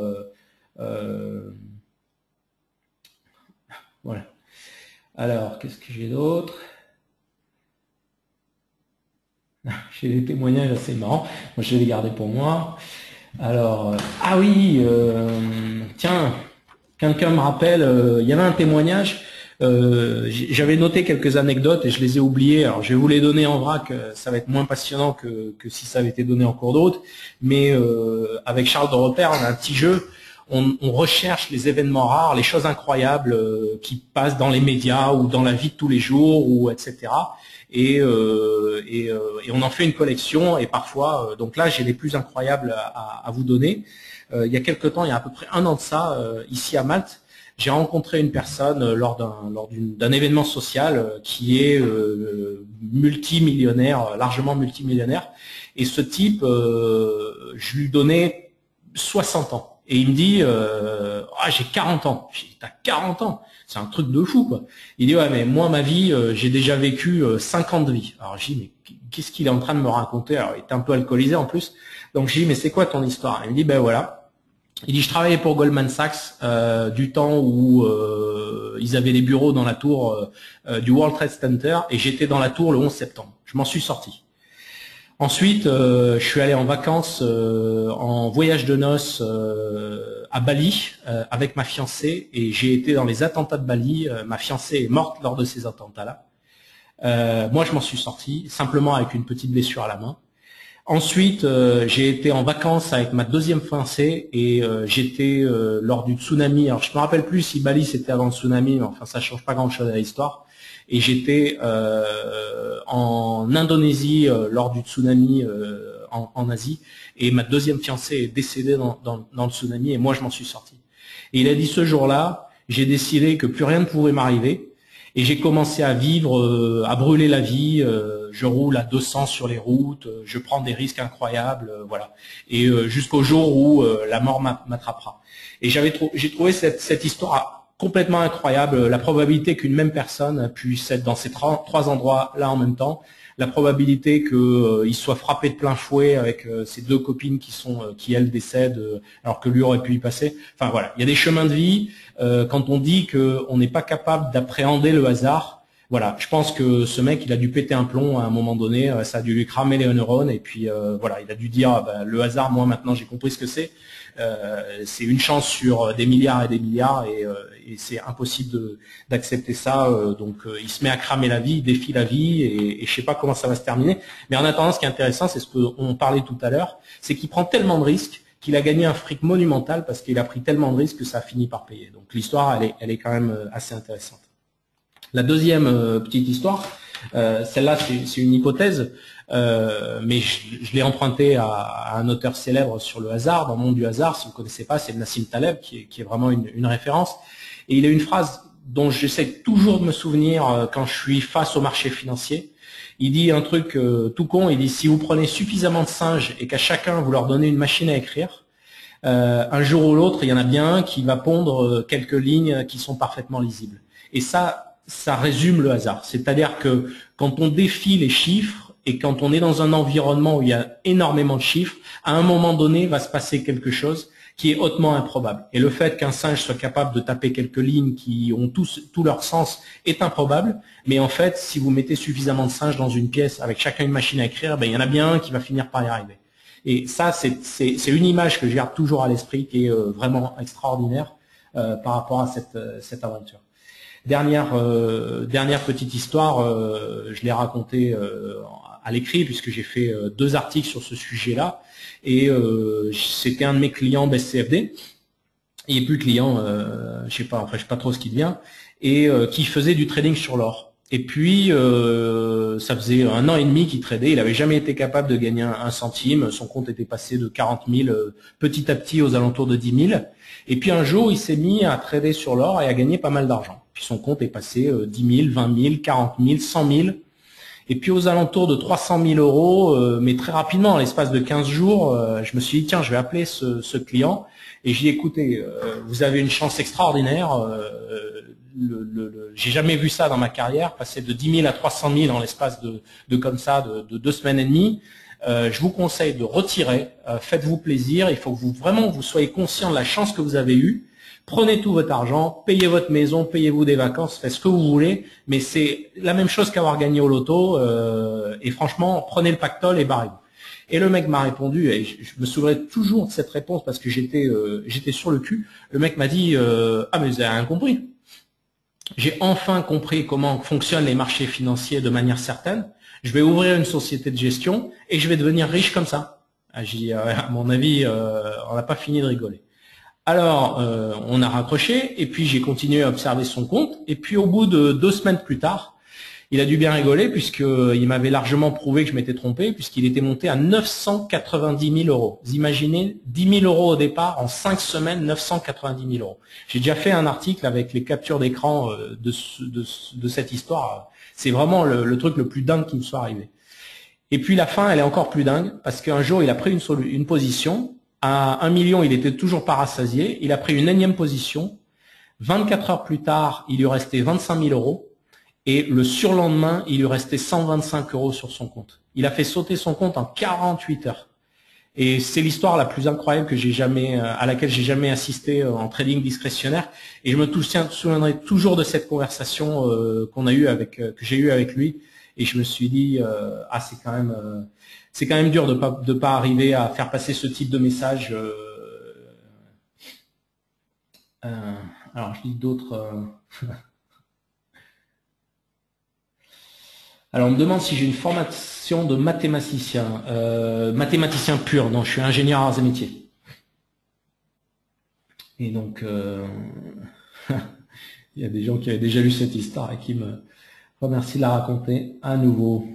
voilà. Alors, qu'est-ce que j'ai d'autre? J'ai des témoignages assez marrants. Moi, je vais les garder pour moi. Alors, ah oui, tiens, quelqu'un me rappelle, il y avait un témoignage. J'avais noté quelques anecdotes et je les ai oubliées. Alors, je vais vous les donner en vrac. Ça va être moins passionnant que si ça avait été donné en cours d'autre. Mais avec Charles de Repère, on a un petit jeu. On recherche les événements rares, les choses incroyables qui passent dans les médias ou dans la vie de tous les jours, ou etc. Et on en fait une collection. Et parfois, donc là, j'ai les plus incroyables à vous donner. Il y a quelque temps, il y a à peu près 1 an de ça, ici à Malte, j'ai rencontré une personne lors d'un événement social qui est multimillionnaire, largement multimillionnaire. Et ce type, je lui donnais 60 ans. Et il me dit, j'ai 40 ans. J'ai dit, t'as 40 ans? C'est un truc de fou, quoi. Il dit, ouais, mais moi, ma vie, j'ai déjà vécu 5 ans de vie. Alors, j'ai dit, mais qu'est-ce qu'il est en train de me raconter? Alors, il était un peu alcoolisé en plus. Donc, j'ai dit, mais c'est quoi ton histoire? Il me dit, ben voilà. Il dit, je travaillais pour Goldman Sachs du temps où ils avaient des bureaux dans la tour du World Trade Center, et j'étais dans la tour le 11 septembre. Je m'en suis sorti. Ensuite, je suis allé en vacances, en voyage de noces à Bali avec ma fiancée, et j'ai été dans les attentats de Bali. Ma fiancée est morte lors de ces attentats-là. Moi, je m'en suis sorti simplement avec une petite blessure à la main. Ensuite, j'ai été en vacances avec ma deuxième fiancée et j'étais lors du tsunami. Alors, je me rappelle plus si Bali c'était avant le tsunami, mais enfin, ça change pas grand-chose à l'histoire. Et j'étais en Indonésie lors du tsunami en Asie, et ma deuxième fiancée est décédée dans le tsunami, et moi je m'en suis sorti. Et il a dit, ce jour-là, j'ai décidé que plus rien ne pouvait m'arriver, et j'ai commencé à vivre, à brûler la vie. Je roule à 200 sur les routes, je prends des risques incroyables, voilà. Et jusqu'au jour où la mort m'attrapera. Et j'ai trouvé cette histoire complètement incroyable, la probabilité qu'une même personne puisse être dans ces 3 endroits-là en même temps, la probabilité qu'il soit frappé de plein fouet avec ses 2 copines qui elles décèdent alors que lui aurait pu y passer. Enfin voilà, il y a des chemins de vie. Quand on dit qu'on n'est pas capable d'appréhender le hasard, voilà, je pense que ce mec, il a dû péter un plomb à un moment donné, ça a dû lui cramer les neurones, et puis voilà, il a dû dire, le hasard, moi maintenant j'ai compris ce que c'est. C'est une chance sur des milliards et des milliards, et c'est impossible d'accepter ça. Donc il se met à cramer la vie, il défie la vie, et je sais pas comment ça va se terminer. Mais en attendant, ce qui est intéressant, c'est ce qu'on parlait tout à l'heure, c'est qu'il prend tellement de risques qu'il a gagné un fric monumental parce qu'il a pris tellement de risques que ça a fini par payer. Donc l'histoire, elle est quand même assez intéressante. La deuxième petite histoire, celle-là c'est une hypothèse, mais je l'ai empruntée à un auteur célèbre sur le hasard, dans le monde du hasard. Si vous ne connaissez pas, c'est Nassim Taleb qui est vraiment une référence. Et il a une phrase dont j'essaie toujours de me souvenir quand je suis face au marché financier. Il dit un truc tout con, il dit, si vous prenez suffisamment de singes et qu'à chacun vous leur donnez une machine à écrire, un jour ou l'autre, il y en a bien un qui va pondre quelques lignes qui sont parfaitement lisibles. Et ça, ça résume le hasard. C'est-à-dire que quand on défie les chiffres et quand on est dans un environnement où il y a énormément de chiffres, à un moment donné, va se passer quelque chose qui est hautement improbable. Et le fait qu'un singe soit capable de taper quelques lignes qui ont tout leur sens est improbable. Mais en fait, si vous mettez suffisamment de singes dans une pièce avec chacun une machine à écrire, ben, il y en a bien un qui va finir par y arriver. Et ça, c'est une image que je garde toujours à l'esprit qui est vraiment extraordinaire par rapport à cette aventure. Dernière petite histoire, je l'ai racontée à l'écrit puisque j'ai fait 2 articles sur ce sujet-là. Et c'était un de mes clients BestCFD. Il est plus client, je sais pas trop ce qu'il devient, et qui faisait du trading sur l'or. Et puis ça faisait 1 an et demi qu'il tradait, il n'avait jamais été capable de gagner un centime. Son compte était passé de 40 000 petit à petit aux alentours de 10 000. Et puis un jour, il s'est mis à trader sur l'or et à gagner pas mal d'argent. Puis son compte est passé 10 000, 20 000, 40 000, 100 000. Et puis aux alentours de 300 000 euros, mais très rapidement, en l'espace de 15 jours, je me suis dit, tiens, je vais appeler ce client. Et j'ai dit, écoutez, vous avez une chance extraordinaire. J'ai jamais vu ça dans ma carrière, passer de 10 000 à 300 000 en l'espace de comme ça, de 2 semaines et demie. Je vous conseille de retirer, faites-vous plaisir. Il faut que vous soyez conscient de la chance que vous avez eue. Prenez tout votre argent, payez votre maison, payez-vous des vacances, faites ce que vous voulez, mais c'est la même chose qu'avoir gagné au loto, et franchement, prenez le pactole et barrez-vous. Et le mec m'a répondu, et je me souviendrai toujours de cette réponse parce que j'étais sur le cul. Le mec m'a dit, ah mais vous avez rien compris. J'ai enfin compris comment fonctionnent les marchés financiers de manière certaine. Je vais ouvrir une société de gestion et je vais devenir riche comme ça. J'ai dit, à mon avis, on n'a pas fini de rigoler. Alors, on a raccroché, et puis j'ai continué à observer son compte, et puis au bout de 2 semaines plus tard, il a dû bien rigoler, puisqu'il m'avait largement prouvé que je m'étais trompé, puisqu'il était monté à 990 000 euros. Vous imaginez, 10 000 euros au départ, en 5 semaines, 990 000 euros. J'ai déjà fait un article avec les captures d'écran de cette histoire. C'est vraiment le truc le plus dingue qui me soit arrivé. Et puis la fin, elle est encore plus dingue, parce qu'un jour, il a pris une position. À 1 million, il était toujours pas rassasié. Il a pris une énième position. 24 heures plus tard, il lui restait 25 000 euros. Et le surlendemain, il lui restait 125 euros sur son compte. Il a fait sauter son compte en 48 heures. Et c'est l'histoire la plus incroyable à laquelle j'ai jamais assisté en trading discrétionnaire. Et je me souviendrai toujours de cette conversation que j'ai eue avec lui. Et je me suis dit, c'est quand même dur de pas arriver à faire passer ce type de message. Alors, je lis d'autres. Alors, on me demande si j'ai une formation de mathématicien. Mathématicien pur, non, je suis ingénieur arts et métiers. Et donc, il y a des gens qui avaient déjà lu cette histoire et qui me remercient de la raconter à nouveau.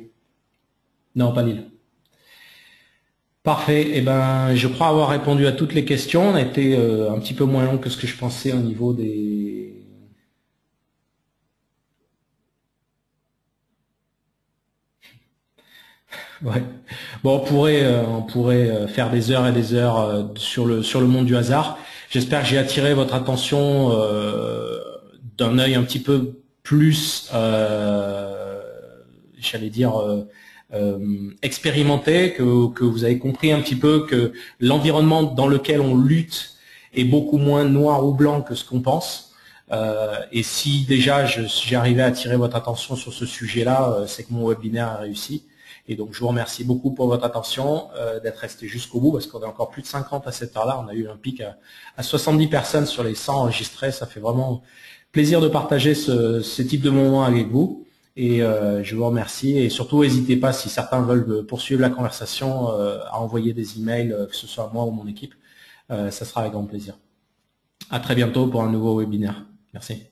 Non, pas Lille. Parfait. Eh ben, je crois avoir répondu à toutes les questions. On a été un petit peu moins long que ce que je pensais au niveau des... Ouais. Bon, on pourrait faire des heures et des heures sur le monde du hasard. J'espère que j'ai attiré votre attention d'un œil un petit peu plus, j'allais dire, expérimenté, que vous avez compris un petit peu que l'environnement dans lequel on lutte est beaucoup moins noir ou blanc que ce qu'on pense. Et si déjà j'ai arrivé à attirer votre attention sur ce sujet-là, c'est que mon webinaire a réussi. Et donc je vous remercie beaucoup pour votre attention, d'être resté jusqu'au bout, parce qu'on est encore plus de 50 à cette heure-là. On a eu un pic à 70 personnes sur les 100 enregistrés. Ça fait vraiment plaisir de partager ce type de moment avec vous. Et je vous remercie. Et surtout, n'hésitez pas, si certains veulent poursuivre la conversation, à envoyer des emails, que ce soit moi ou mon équipe. Ça sera avec grand plaisir. À très bientôt pour un nouveau webinaire. Merci.